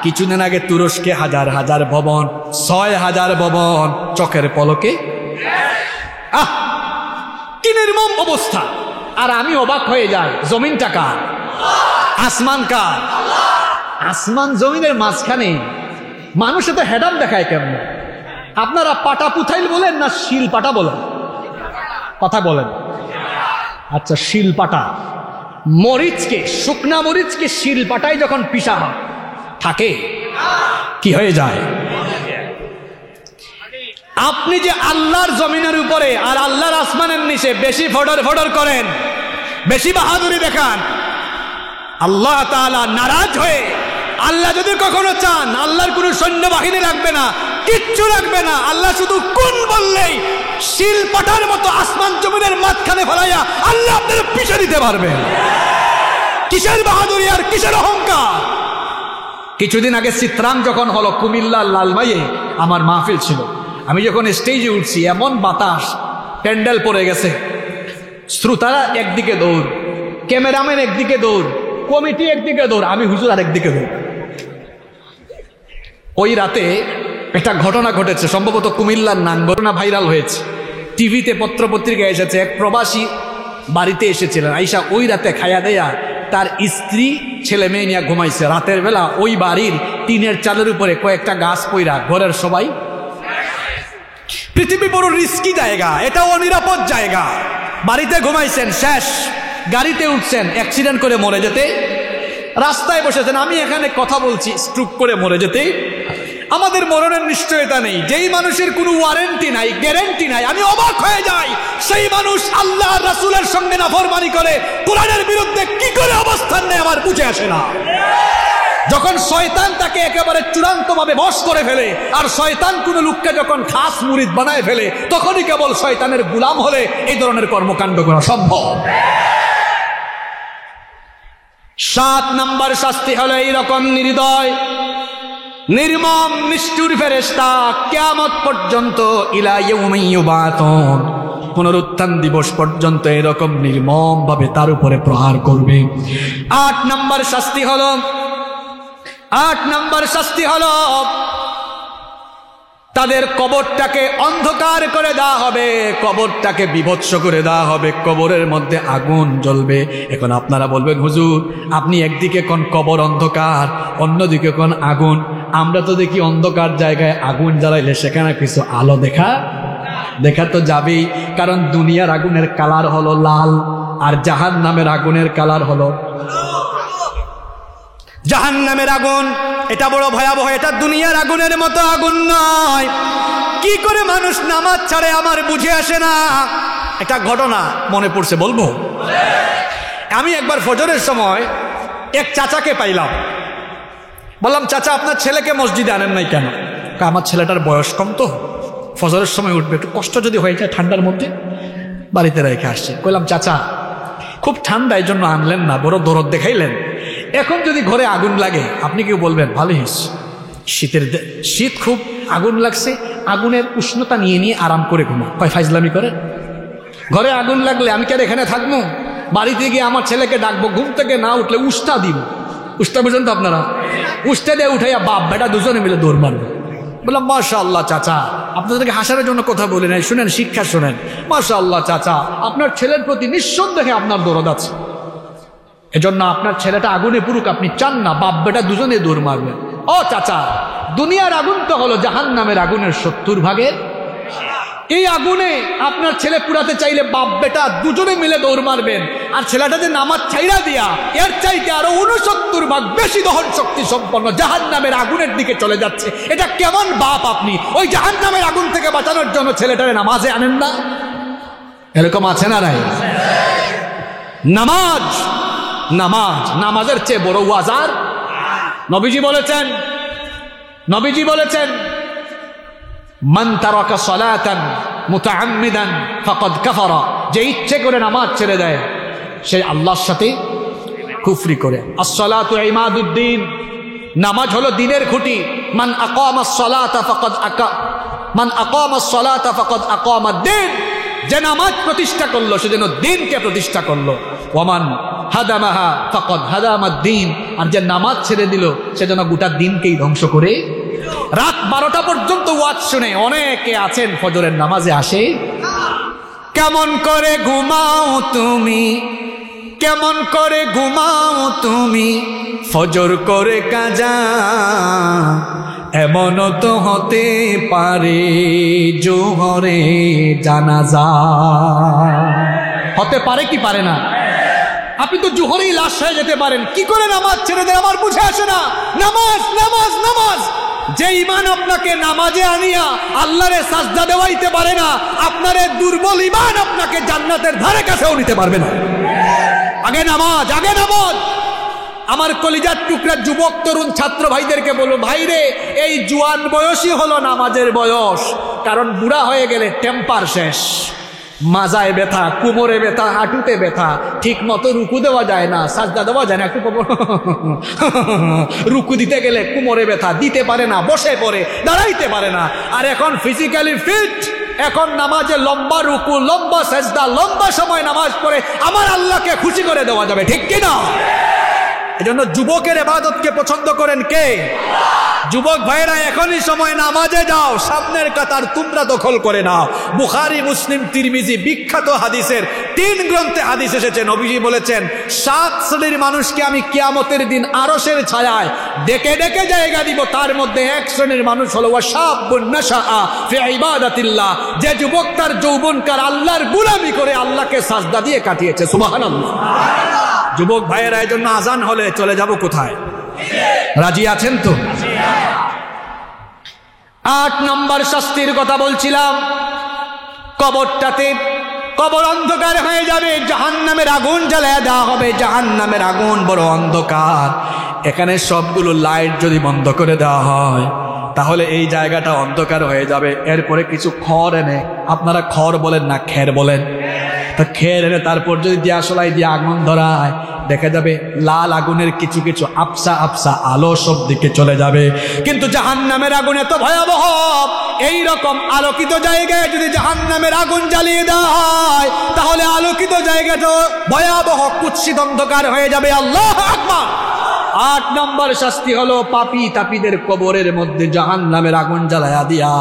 কিছুদিন আগে তুরস্কে হাজার হাজার ভবন, 6000 ভবন চোখের পলকে। আহ, কি নির্মম অবস্থা। আর আমি অবাক হয়ে যাই, জমিনটা কার? আসমান কার? আসমান জমিনের মাঝখানে মানুষ এত হেডাম দেখায় কেমন? আপনারা পাটা পুথাইল বলেন না শিল পাটা বলেন? কথা বলেন। আচ্ছা, শিল পাটা, মরিচকে, শুকনা মরিচকে শিল পাটায় যখন পিষা হয় থাকে কি হয়ে যায়? আপনি যে আল্লাহর জমিনের উপরে আর আল্লাহর আসমানের নিচে বেশি ফডর ফডর করেন, বেশি বাহাদুরি দেখান, আল্লাহ তাআলা নারাজ হয়ে, আল্লাহ যদি কখনো চান আল্লাহর কোনো সৈন্যবাহিনী রাখবে না, কিচ্ছু রাখবে না। আল্লাহ শুধু কোন বললেই শিল পাটার মতো আসমান জমিনের মাঝখানে ফেলাইয়া আল্লাহ আপনাদের পিছে দিতে পারবেন। কিসের বাহাদুরি আর কিসের অহংকার। কিছুদিন আগে চিত্রাং যখন হলো কুমিল্লার লালমাইয়ে আমার মাহফিল ছিল, আমি যখন স্টেজে উঠছি এমন বাতাস, প্যান্ডেল পড়ে গেছে, শ্রোতারা একদিকে দৌড়, ক্যামেরাম্যান একদিকে দৌড়, কমিটি একদিকে দৌড়, আমি হুজুর আর একদিকে দৌড়। ওই রাতে একটা ঘটনা ঘটেছে, সম্ভবত কুমিল্লার নাম, ঘটনা ভাইরাল হয়েছে, টিভিতে পত্র পত্রিকায় এসেছে। এক প্রবাসী বাড়িতে এসেছিলেন, আইসা ওই রাতে খায়া দেয়া তার স্ত্রী ছেলে মেয়ে নিয়ে ঘুমাইছে। রাতের বেলা ওই বাড়ির টিনের চালের উপরে কয়েকটা গাছ পইরা ঘরের সবাই। পৃথিবী বড় রিস্কি জায়গা, এটা অনিরাপদ জায়গা। বাড়িতে ঘুমাইছেন, শেষ গাড়িতে উঠছেন, অ্যাক্সিডেন্ট করে মরে যেতে, রাস্তায় বসেছেন, আমি এখানে কথা বলছি, স্ট্রোক করে মরে যেতে। আমাদের মরণের নিশ্চয়তা নেই, যেই মানুষের কোনো ওয়ারেন্টি নাই, গ্যারেন্টি নাই। আমি অবাক হয়ে যাই, সেই মানুষ আল্লাহ রাসূলের সঙ্গে নাফরমানি করে, কোরআনের বিরুদ্ধে কি করে অবস্থান নেয় আমার বুঝে আসে না। যখন শয়তান তাকে একেবারে চূড়ান্তভাবে বশ করে ফেলে, আর শয়তান কোন লোককে যখন খাস মুরিদ বানায় ফেলে, তখনই কেবল শয়তানের গোলাম হলে এই ধরনের কর্মকাণ্ড করা সম্ভব। 7 নম্বর শাস্তি হলো এইরকম নির্দয় নির্মম নিষ্ঠুর ফেরেশতা কিয়ামত পর্যন্ত, ইলা ইয়াউমি ইউবাতুন, পুনরুত্থান দিবস পর্যন্ত এরকম নির্মম ভাবে তার উপরে প্রহার করবে। 8 নম্বর শাস্তি হলো তাদের কবরটাকে অন্ধকার করে দেওয়া হবে, কবরটাকে বিভৎস করে দেওয়া হবে, কবরের মধ্যে আগুন জ্বলবে। এখন আপনারা বলবেন, হুজুর আপনি একদিকে কোন কবর অন্ধকার, অন্যদিকে কোন আগুন। আমরা তো দেখি অন্ধকার জায়গায় আগুন জ্বালাইলে সেখানে কিছু আলো দেখা তো যাবেই, কারণ দুনিয়ার আগুনের কালার হলো লাল, আর জাহান্নামের আগুনের কালার হলো জাহান্নামের আগুন এটা বড় ভয়াবহ, এটা দুনিয়ার আগুনের মতো আগুন নয়। কি করে মানুষ নামাজ ছাড়ে আমার বুঝে আসে না। একটা ঘটনা মনে পড়ছে, বলবো? আমি একবার ফজরের সময় এক চাচাকে পাইলাম। বললাম, চাচা আপনার ছেলেকে মসজিদে আনেন নাই কেন? আমার ছেলেটার বয়স কম তো, ফজরের সময় উঠবে, একটু কষ্ট যদি হয়ে যায় ঠান্ডার মধ্যে, বাড়িতে রেখে আসছে। কইলাম, চাচা খুব ঠান্ডা, এই জন্য আনলেন না, বড় দরদ দেখাইলেন। এখন যদি ঘরে আগুন লাগে আপনি কেউ বলবেন ভালোই হয়েছে, শীত খুব, আগুন লাগছে, আগুনের উষ্ণতা নিয়ে নিয়ে আরাম করে ঘুমা। কয় ফাইজলামি করে? ঘরে আগুন লাগলে আমি কেন এখানে থাকবো? বাড়িতে গিয়ে আমার ছেলেকে ডাকবো, ঘুম থেকে না উঠলে উষ্টা দিব। উষ্টা বুঝেন তো আপনারা? উষ্টা দিয়ে উঠাইয়া বাপ বেটা দুজনে মিলে দৌড় মারবে। বললাম, মাশাআল্লাহ চাচা, আপনাদেরকে হাসার জন্য কথা বলি নাই, শুনেন, শিক্ষা শুনেন। মাশাআল্লাহ চাচা, আপনার ছেলের প্রতি নিঃসন্দেহে আপনার দরদ আছে, এজন্য আপনার ছেলেটা আগুনে পুরুক আপনি চান না, বাপ বেটা দুজনে দৌড় মারবেন। ও চাচা, দুনিয়ার আগুন তো হলো জাহান্নামের আগুনের 70 ভাগের। এই আগুনে আপনার ছেলে পুরাতে চাইলে বাপ বেটা দুজনে মিলে দৌড় মারবেন, আর ছেলেটা যে নামাজ ছাইরা দিয়া এর চাইতে আরো 69 ভাগ বেশি দহন শক্তি সম্পন্ন জাহান্নামের আগুনের দিকে চলে যাচ্ছে। এটা কেমন বাপ আপনি? ওই জাহান্নামের আগুন থেকে বাঁচানোর জন্য ছেলেটারে নামাজে আনেন না? এরকম আছে না নাই? নামাজ, নামাজ, নামাজের চেয়ে বড় ওয়াজার নবীজি বলেছেন, মান তারাকা সালাতান মুতাআম্মিদান ফাকাদ কাফারা, যে ইচ্ছে করে নামাজ ছেড়ে দেয় সে আল্লাহর সাথে কুফরি করে। as-সালাতু ইমাদুদ্দিন, নামাজ হলো দ্বীনের খুঁটি। মান আকামাস সালাতা ফাকাদ আকামাদ-দ্বীন, যে নামাজ প্রতিষ্ঠা করলো সে যেন দ্বীনকে প্রতিষ্ঠা করলো। ওয়ামান হাদামাহা ফাকাদ হাদামাদ-দ্বীন, আর যে নামাজ ছেড়ে দিল সে যেন গোটা দ্বীনকেই ধ্বংস করে। রাত 12টা পর্যন্ত ওয়াজ শুনে অনেকে আছেন ফজরের নামাজে আসে। কেমন করে ঘুমাও তুমি, কেমন করে ঘুমাও তুমি, ফজর করে কাজা, এমন তো হতে পারে জোহরে জানাজা। হতে পারে কি পারে না? আপনি তো জোহরেই লাশ হয়ে যেতে পারেন। কি করে নামাজ ছেড়ে দেয় আমার বুঝে আসে না। নামাজ, নামাজ, নামাজ। যে ইমান আপনাকে নামাজে আনিয়া আল্লাহরে সাজদা দেওয়াইতে পারে না, আপনার দুর্বল ইমান আপনাকে জান্নাতের ধারে কাছেও নিতে পারবে না। আগে নামাজ, আগে নামাজ। আমার কলিজার টুকরা যুবক তরুণ ছাত্র ভাইদেরকে বলবো, ভাইরে এই জুয়ান বয়সই হলো নামাজের বয়স, কারণ বুড়া হয়ে গেলে টেম্পার শেষ। মাজায় ব্যথা, কোমরে ব্যথা, হাঁটুতে ব্যথা, ঠিক মতো রুকু দেওয়া যায় না, সাজদা দেওয়া যায় না, একটু রুকু দিতে গেলে কোমরে ব্যথা, দিতে পারে না, বসে পড়ে, দাঁড়াইতে পারে না। আর এখন ফিজিক্যালি ফিট, এখন নামাজে লম্বা রুকু, লম্বা সাজদা, লম্বা সময় নামাজ পড়ে আমার আল্লাহকে খুশি করে দেওয়া যাবে, ঠিক কিনা? এজন্য যুবকের ইবাদতকে পছন্দ করেন কে? যুবক ভাইরা, এখনই সময় নামাজে যাও, সামনের কাতার তোমরা দখল করে নাও। বুখারী, মুসলিম, তিরমিজি বিখ্যাত হাদিসের 3 গ্রন্থে হাদিস এসেছে। নবীজি বলেছেন, 7 শ্রেণীর মানুষকে আমি কিয়ামতের দিন আরশের ছায়ায় ডেকে ডেকে জায়গা দিব। তার মধ্যে 1 শ্রেণীর মানুষ হলো ওয়াশাবুন নাশাআ ফি ইবাদাতিল্লাহ, যে যুবক তার যৌবনকাল আল্লাহর গোলামি করে আল্লাহকে সাজদা দিয়ে কাটিয়েছে। সুবহানাল্লাহ। যুবক ভাইয়েরা, এই জন্য আজান হলে চলে যাব কোথায়? রাজি আছেন তো? 8 নম্বর শাস্তির কথা বলছিলাম। কবরটাতে, কবর অন্ধকার হয়ে যাবে, জাহান্নামের আগুন জ্বালায় দেওয়া হবে। জাহান্নামের আগুন বড় অন্ধকার। এখানে সবগুলো লাইট যদি বন্ধ করে দেওয়া হয় তাহলে এই জায়গাটা অন্ধকার হয়ে যাবে। এরপরে কিছু খড় এনে, আপনারা খড় বলেন না খের বলেন, তা খের এনে তারপর যদি দিয়াশলাই দিয়ে আগুন ধরায়, দেখা যাবে লাল আগুনের কিছু কিছু আবসা আবসা আলো সব দিকে চলে যাবে। কিন্তু জাহান্নামের আগুন এত ভয়াবহ, এই রকম আলোকিত জায়গায় যদি জাহান্নামের আগুন জ্বালিয়ে দেওয়া হয় তাহলে আলোকিত জায়গাটা ভয়াবহ কুৎসিত অন্ধকার হয়ে যাবে। আল্লাহু আকবার। 8 নম্বর শাস্তি হলো পাপী তাপীদের কবরের মধ্যে জাহান্নামের আগুন জ্বালায়া দিয়া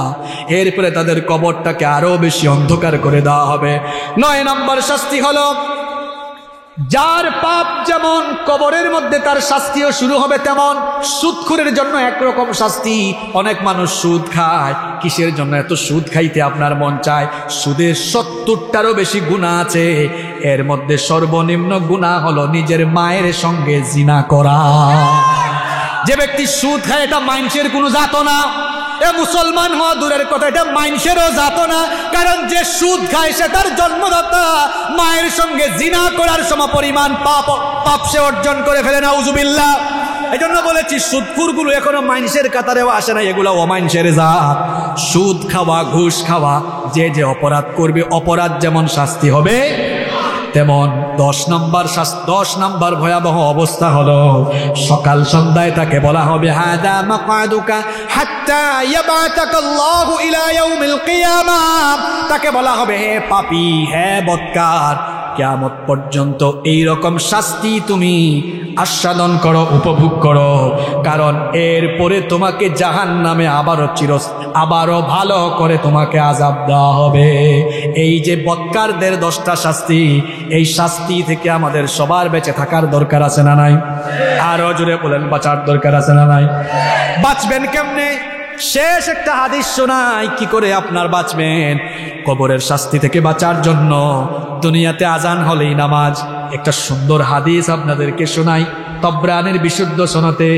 এরপরে তাদের কবরটাকে আরো বেশি অন্ধকার করে দেওয়া হবে। 9 নম্বর শাস্তি হলো, যার পাপ যেমন কবরের মধ্যে তার শাস্তিও শুরু হবে তেমন। সুদখোরের জন্য একরকম শাস্তি। অনেক মানুষ সুদ খায়। কিসের জন্য এত সুদ খাইতে আপনার মন চায়? সুদের 70টারও বেশি গুনাহ আছে। এর মধ্যে সর্বনিম্ন গুনাহ হলো নিজের মায়ের সঙ্গে জিনা করা। যে ব্যক্তি সুদ খায় এটা মানুষের কোনো জাত না, এ মুসলমান হওয়া দূরের কথা, এটা মানুষেরও জাত না। কারণ যে সুদ খায় সে তার জন্মদাতা মায়ের সঙ্গে জিনা করার সমপরিমাণ পাপ সে অর্জন করে ফেলে, নাউজুবিল্লাহ। এই জন্য বলেছি সুদখোরগুলো এখনো মানুষের কাতারেও আসে না, এগুলো অমানুষের জাত। সুদ খাওয়া, ঘুষ খাওয়া, যে যে অপরাধ করবে অপরাধ যেমন শাস্তি হবে, তেমন 10 নম্বর ভয়াবহ অবস্থা হলো সকাল সন্ধ্যায় তাকে বলা হবে হাদা মাকআদুকা হাত্তা ইয়াবআতাকাল্লাহু ইলা ইয়াউমিল কিয়ামাহ। তাকে বলা হবে হে পাপী, হে বদকার, কিয়ামত পর্যন্ত এই রকম শাস্তি তুমি আস্বাদন করো, উপভোগ করো, কারণ এরপরে তোমাকে জাহান্নামে আবারও ভালো করে তোমাকে আযাব দেওয়া হবে। এই যে বদকারদের 10টা শাস্তি, এই শাস্তি থেকে আমাদের সবার বেঁচে থাকার দরকার আছে না নাই? আরো জোরে বলেন, বাঁচার দরকার আছে না নাই? বাঁচবেন কেমনে? শেষ একটা হাদিস শোনাই, কি করে আপনার বাঁচবেন। কবরের শাস্তি থেকে বাঁচার জন্য দুনিয়াতে আজান হলেই নামাজ। একটা সুন্দর হাদিস আপনাদেরকে শোনাই, তবরানের বিশুদ্ধ সনদে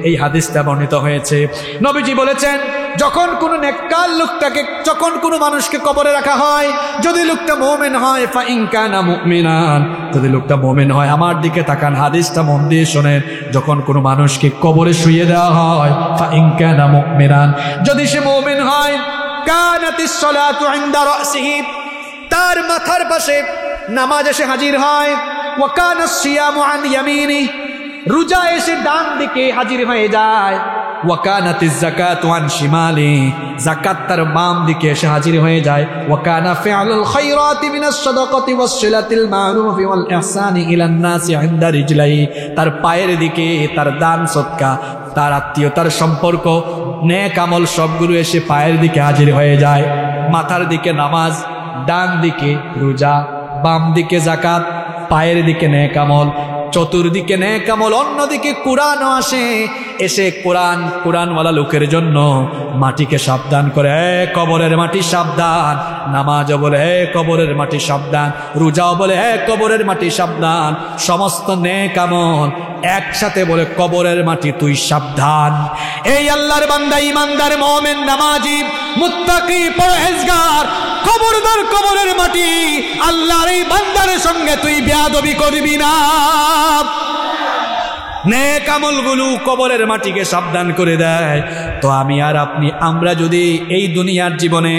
এই হাদিসটা বর্ণিত হয়েছে। নবীজি বলেছেন, যখন কোনো নেককার লোকটাকে, যখন কোনো মানুষকে কবরে রাখা হয়, যদি লোকটা মুমিন হয়, ফা ইন কানা মুমিনান, যদি লোকটা মুমিন হয়, আমার দিকে তাকান, হাদিসটা মন দিয়ে শোনেন। যখন কোনো মানুষকে কবরে শুইয়ে দেওয়া হয়, ফা ইন কানা মুমিনান, যদি সে মুমিন হয়, কানাতিস সালাতু ইনদা রাসিহি, তার মাথার পাশে নামাজ এসে হাজির হয়। ওয়া কানাস সিয়ামু আন ইয়ামিনি, রোজা এসে ডান দিকে হাজির হয়ে যায়। ওয়া কানাতিজ যাকাতু আন শিমালি, যাকাত তার বাম দিকে এসে হাজির হয়ে যায়। ওয়া কানা ফি'লুল খায়রাতি মিনাস সাদাকাতি ওয়াস সিলাতিল মা'রুফি ওয়াল ইহসানি ইলান নাসি ইনদা রিজলাই, তার পায়ের দিকে তার দান সদকা, তার আত্মীয়তার সম্পর্ক, নেক আমল সবগুলো এসে পায়ের দিকে হাজির হয়ে যায়। মাথার দিকে নামাজ, ডান দিকে রোজা, বাম দিকে যাকাত, পায়ের দিকে নেক আমল, চতুর্দিকে নেক আমল, অন্যদিকে কোরআনও আসে। এসে কোরআনওয়ালা লোকের জন্য মাটিকে সাবধান করে, কবরের মাটি সাবধান। নামাজও বলে কবরের মাটি সাবধান, রোজাও বলে কবরের মাটি সাবধান। সমস্ত নেক আমল একসাথে বলে কবরের মাটি তুই সাবধান। এই আল্লাহর বান্দা, ইমানদার, মুমিন, নামাজি, মুত্তাকি, পরহেজগার, খবরদার কবরের মাটি আল্লাহর এই বান্দার সঙ্গে তুই বেয়াদবি করবি না। নেক আমলগুলো কবরের মাটিকে সাবধান করে দেয়। তো আমি আর আপনি, আমরা যদি এই দুনিয়ার জীবনে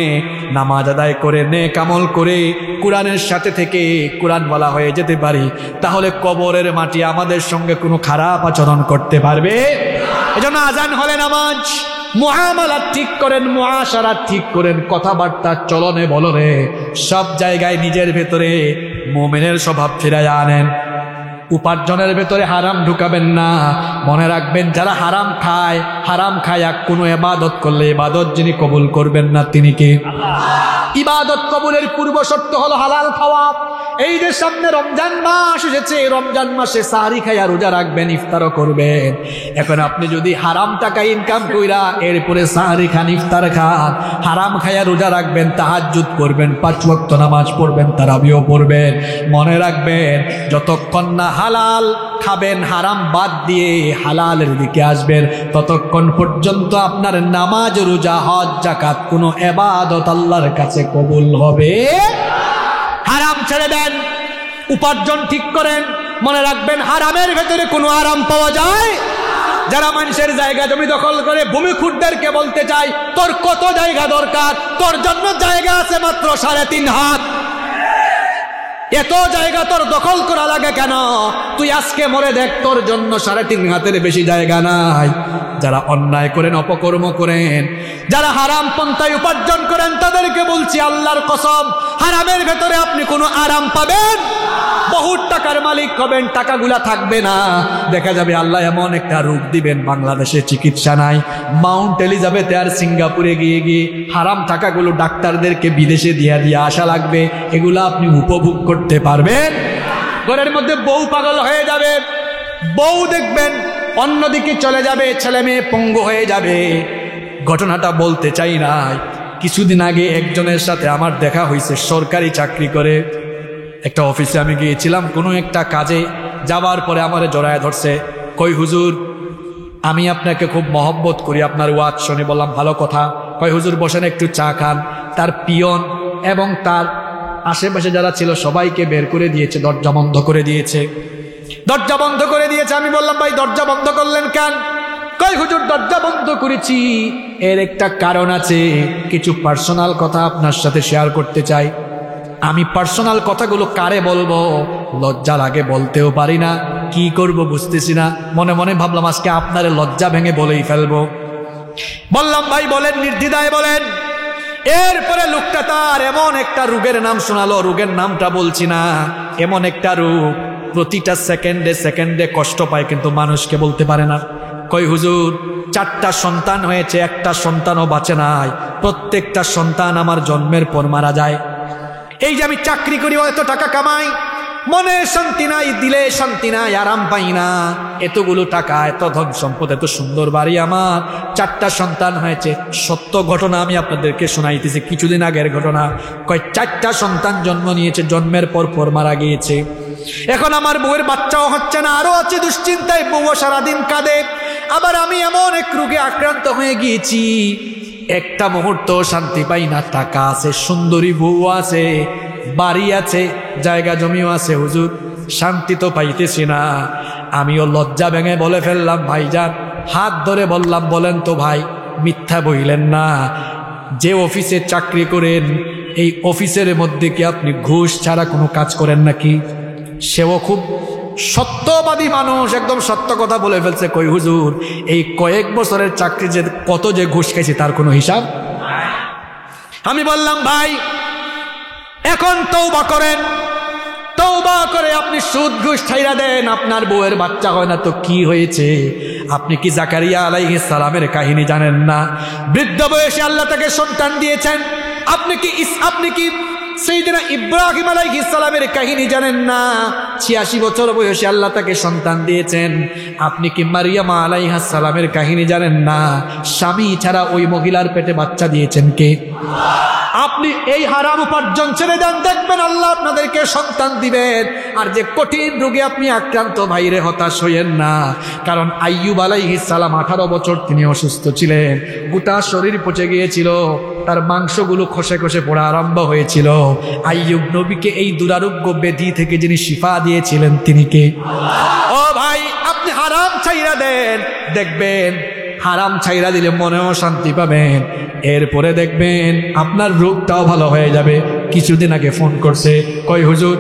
নামাজ আদায় করে, নেক আমল করে, কোরআনের সাথে থেকে কোরআনওয়ালা হয়ে যেতে পারি, তাহলে কবরের মাটি আমাদের সঙ্গে কোনো খারাপ আচরণ করতে পারবে। এজন্য আজান হলে নামাজ, মুআমালাত ঠিক করেন, মুআশারাত ঠিক করেন, কথাবার্তা, চলনে বলনে সব জায়গায় নিজের ভেতরে মুমিনের স্বভাব ফিরায় আনেন। উপার্জনের ভেতরে হারাম ঢুকাবেন না। মনে রাখবেন, যারা হারাম খায় কোনো ইবাদত করলে ইবাদত যিনি কবুল করবেন না তিনি কে? ইবাদত কবুলের পূর্ব শর্ত হলো হালাল খাওয়া। এই যে সামনে রমজান মাস এসেছে, রমজান মাসে সাহরি খাইয়া রোজা রাখবেন, ইফতারও করবেন। এখন আপনি যদি হারাম টাকা ইনকাম কইরা এরপরে সাহরি খান, ইফতার খান, হারাম খাইয়া রোজা রাখবেন, তাহাজ্জুদ করবেন, 5 ওয়াক্ত নামাজ পড়বেন, তারাবিও পড়বেন, মনে রাখবেন যতক্ষণ না হালাল খাবেন, হারাম বাদ দিয়ে হালালের দিকে আসবেন, ততক্ষণ পর্যন্ত আপনার নামাজ, রোজা, হজ, যাকাত কোনো ইবাদত আল্লাহর কাছে কবুল হবে। হারাম ছেড়ে দেন, উপার্জন ঠিক করেন। মনে রাখবেন, হারামের ভেতরে কোনো আরাম পাওয়া যায়। যারা মানুষের জায়গা জমি দখল করে, ভূমিখুরদেরকে বলতে চাই, তোর কত জায়গা দরকার? তোর জন্য জায়গা আছে মাত্র 3.5 হাত। এত জায়গা তোর দখল করা লাগে কেন? তুই আজকে মরে দেখ, তোর জন্য 3.5 হাতের বেশি জায়গা নাই। যারা অন্যায় করেন, অপকর্ম করেন, যারা হারাম পন্থায় উপার্জন করেন, তাদেরকে বলছি আল্লাহর কসম, হারামের ভেতরে আপনি কোনো আরাম পাবেন? বহুত টাকার মালিক হবেন, টাকাগুলা থাকবে না। দেখা যাবে আল্লাহ এমন একটা রোগ দিবেন, বাংলাদেশে চিকিৎসা নাই। মাউন্ট এলিজাবেথে আর সিঙ্গাপুরে গিয়ে হারাম টাকাগুলো ডাক্তারদেরকে বিদেশে দিয়ে আসা লাগবে। এগুলা আপনি উপভোগ করতে পারবেন? ঘরের মধ্যে বউ পাগল হয়ে যাবে, বউ দেখবেন অন্যদিকে চলে যাবে, ছেলে মেয়ে পঙ্গু হয়ে যাবে। ঘটনাটা বলতে চাই না, কিছুদিন আগে একজনের সাথে আমার দেখা হয়েছে, সরকারি চাকরি করে। একটা অফিসে আমি গিয়েছিলাম কোনো একটা কাজে, যাওয়ার পরে আমারে জড়ায় ধরছে, কই হুজুর আমি আপনাকে খুব মহব্বত করি, আপনার ওয়াজ শুনে। বললাম ভালো কথা। কয় হুজুর বসেন একটু চা খান। তার পিয়ন এবং তার আশেপাশে যারা ছিল সবাইকে বের করে দিয়েছে, দরজা বন্ধ করে দিয়েছে, দরজা বন্ধ করে দিয়েছে। আমি বললাম ভাই দরজা বন্ধ করলেন কেন? কয় হুজুর দরজা বন্ধ করেছি এর একটা কারণ আছে, কিছু পার্সোনাল কথা আপনার সাথে শেয়ার করতে চাই। আমি পার্সোনাল কথাগুলো কারে বলবো, লজ্জা লাগে, বলতেও পারি না, কি করব বুঝতেছি না। মনে মনে ভাবলাম আজকে আপনারে লজ্জা ভেঙে বলেই ফেলবো। বললাম ভাই বলেন, নির্দ্বিধায় বলেন। এরপরে লোকটা তার এমন একটা রোগের নাম শোনালো, রোগের নামটা বলছি না, এমন একটা রোগ প্রতিটা সেকেন্ডে সেকেন্ডে কষ্ট পায় কিন্তু মানুষকে বলতে পারে না। কই হুজুর 4টা সন্তান হয়েছে, একটা সন্তানও বাঁচে নাই, প্রত্যেকটা সন্তান আমার জন্মের পর মারা যায়। এই যে আমি চাকরি করি, এত টাকা কামাই, মনে শান্তি নাই, দিলে শান্তি নাই, আরাম পাই না। এতগুলো টাকা, এত ধন সম্পদ, এত সুন্দর বাড়ি, আমার 4টা সন্তান হয়েছে। সত্য ঘটনা আমি আপনাদেরকে শোনাইতেছি, কিছুদিন আগের ঘটনা। কয় 4টা সন্তান জন্ম নিয়েছে, জন্মের পর পর মারা গিয়েছে। এখন আমার বউয়ের বাচ্চাও হচ্ছে না, আরো আছে দুশ্চিন্তায়, বউও সারাদিন কাঁদে। আবার আমি এমন এক রোগে আক্রান্ত হয়ে গিয়েছি, একটা মুহূর্ত শান্তি পাই না। টাকা আছে, সুন্দরী বউ আছে, বাড়ি আছে, জায়গা জমিও আছে, হুজুর শান্তি তো পাইতেছি না। আমিও লজ্জা ভেঙে বলে ফেললাম ভাইজান, হাত ধরে বললাম বলেন তো ভাই, মিথ্যা বইলেন না, যে অফিসে চাকরি করেন এই অফিসের মধ্যে কি আপনি ঘুষ ছাড়া কোনো কাজ করেন নাকি? সেও খুব সত্যবাদী মানুষ, একদম সত্য কথা বলে ফেলছে। কই হুজুর এই কয়েক বছরের চাকরি যে কত যে ঘুষ খাইছি তার কোনো হিসাব। আমি বললাম ভাই এখন তওবা করেন, তওবা করে আপনি সুদ ঘুষ ছাইরা দেন। আপনার বউয়ের বাচ্চা হয় না তো কি হয়েছে? আপনি কি জাকারিয়া আলাইহিস সালামের কাহিনী জানেন না? বৃদ্ধ বয়সে আল্লাহ তাকে সন্তান দিয়েছেন। আপনি কি সাইয়েদনা ইব্রাহিম আলাইহিস সালামের কাহিনী জানেন না? 86 বছর বয়সে আল্লাহ তাকে সন্তান দিয়েছেন। আপনি কি মারিয়াম আলাইহিস সালামের কাহিনী জানেন না? স্বামী ছাড়া ওই মহিলার পেটে বাচ্চা দিয়েছেন কে? আপনি এই হারাম উপার্জন ছেড়ে দেন, দেখবেন আল্লাহ আপনাদেরকে সন্তান দিবেন। আর যে কঠিন রোগে আপনি আক্রান্ত, ভাইরে হতাশ হইয়েন না। কারণ আইয়ুব আলাইহিস সালাম 18 বছর তিনি অসুস্থ ছিলেন, গোটা শরীর পচে গিয়েছিল, তার মাংসগুলো খসে খসে পড়া আরম্ভ হয়েছিল। আইয়ুব নবীকে এই দুরারোগ্য ব্যাধি থেকে যিনি শিফা দিয়েছিলেন তিনি কে? ও ভাই আপনি হারাম ছাইরা দেন, দেখবেন হারাম ছাইরা দিলে মনেও শান্তি পাবেন, এরপরে দেখবেন আপনার রোগটাও ভালো হয়ে যাবে। কিছুদিন আগে ফোন করছে, কই হুজুর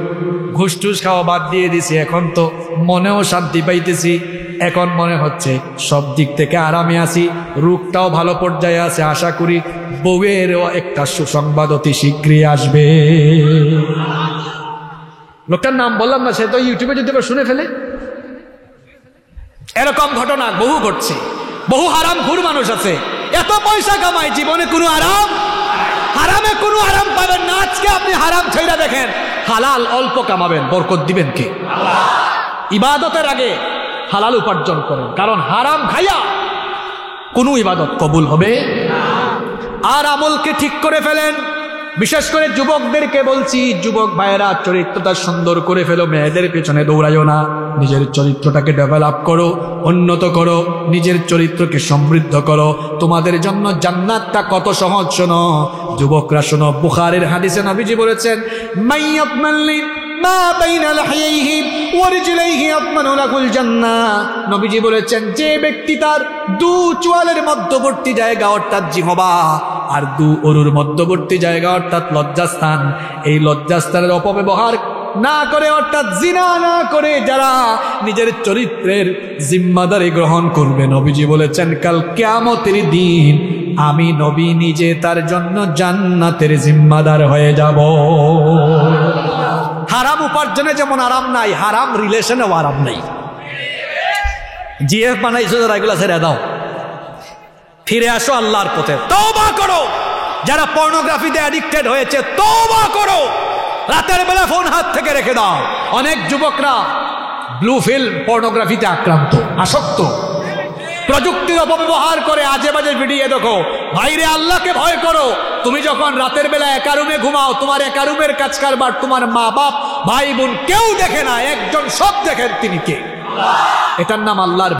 ঘুষ টুস খাওয়া বাদ দিয়ে দিছি, এখন তো মনেও শান্তি পাইতেছি, এখন মনে হচ্ছে সব দিক থেকে আরামে আছি, রোগটাও ভালো পর্যায়ে আছে, আশা করি বউয়েরও একটা সুসংবাদ অতি শীঘ্রই আসবে। লোকটার নাম বললাম না, সে তো ইউটিউবে যদি শুনে ফেলে। এরকম ঘটনা বহু ঘটছে, বহু হারাম ঘুর মানুষ আছে, এত পয়সা কামায়, জীবনে কোনো আরাম, হারামে কোনো আরাম পাবেন না। আজকে আপনি হারাম ছেড়ে দেখেন, হালাল অল্প কামাবেন, বরকত দিবেন কে? ইবাদতের আগে হালাল উপার্জন করেন, কারণ হারাম খাইয়া কোনো ইবাদত কবুল হবে না। আর আমলকে ঠিক করে ফেলেন। বিশেষ করে যুবকদেরকে বলছি, যুবক ভাইয়েরা চরিত্রটা সুন্দর করে ফেলো, মেয়েদের পেছনে দৌড়াইও না, নিজের চরিত্রটাকে ডেভেলপ করো, উন্নত করো, নিজের চরিত্রকে সমৃদ্ধ করো। তোমাদের জন্য জান্নাতটা কত সহজ শোনো যুবকরা, শোনো। বুখারীর হাদিসে নবীজি বলেছেন, মাইয়াতমাল্লি মা বাইনা লাহিয়াইহি ওয়া রিজলাইহি আতমানু লাহুল জান্নাহ। নবীজি বলেছেন, যে ব্যক্তি তার দু চোয়ালের মধ্যবর্তী জায়গা অর্থাৎ জিহবা আর দু অরুর মধ্যবর্তী জায়গা অর্থাৎ লজ্জাস্থান, এই লজ্জাস্থানের অপব্যবহার না করে অর্থাৎ জিনা না করে যারা নিজের চরিত্রের জিম্মাদারি গ্রহণ করবে, নবীজি বলেছেন কাল কিয়ামতের দিন আমি নবী নিজে তার জন্য জান্নাতের জিম্মাদার হয়ে যাব। হারাম উপার্জনে যেমন আরাম নাই, হারাম রিলেশনেও আরাম নাই। জিএফ বানাইছো যারা, এগুলা ছেড়ে দাও, ফিরে আসো আল্লাহর পথে, তওবা করো। যারা পর্নোগ্রাফিতে অ্যাডিক্টেড হয়েছে তওবা করো, রাতের বেলা ফোন হাত থেকে রেখে দাও। অনেক যুবকরা ব্লু ফিল্ম পর্নোগ্রাফিতে আক্রান্ত, আসক্ত, প্রযুক্তির অপব্যবহার করে আজে বাজে ভিডিও দেখো। ভাইরে আল্লাহকে ভয় করো। তুমি যখন রাতের বেলা একা রুমে ঘুমাও, তোমার একা রুমের কাজ কারবার তোমার মা বাপ ভাই বোন কেউ দেখে না, একজন সব দেখেন, তিনি কে? এটার নাম আল্লাহর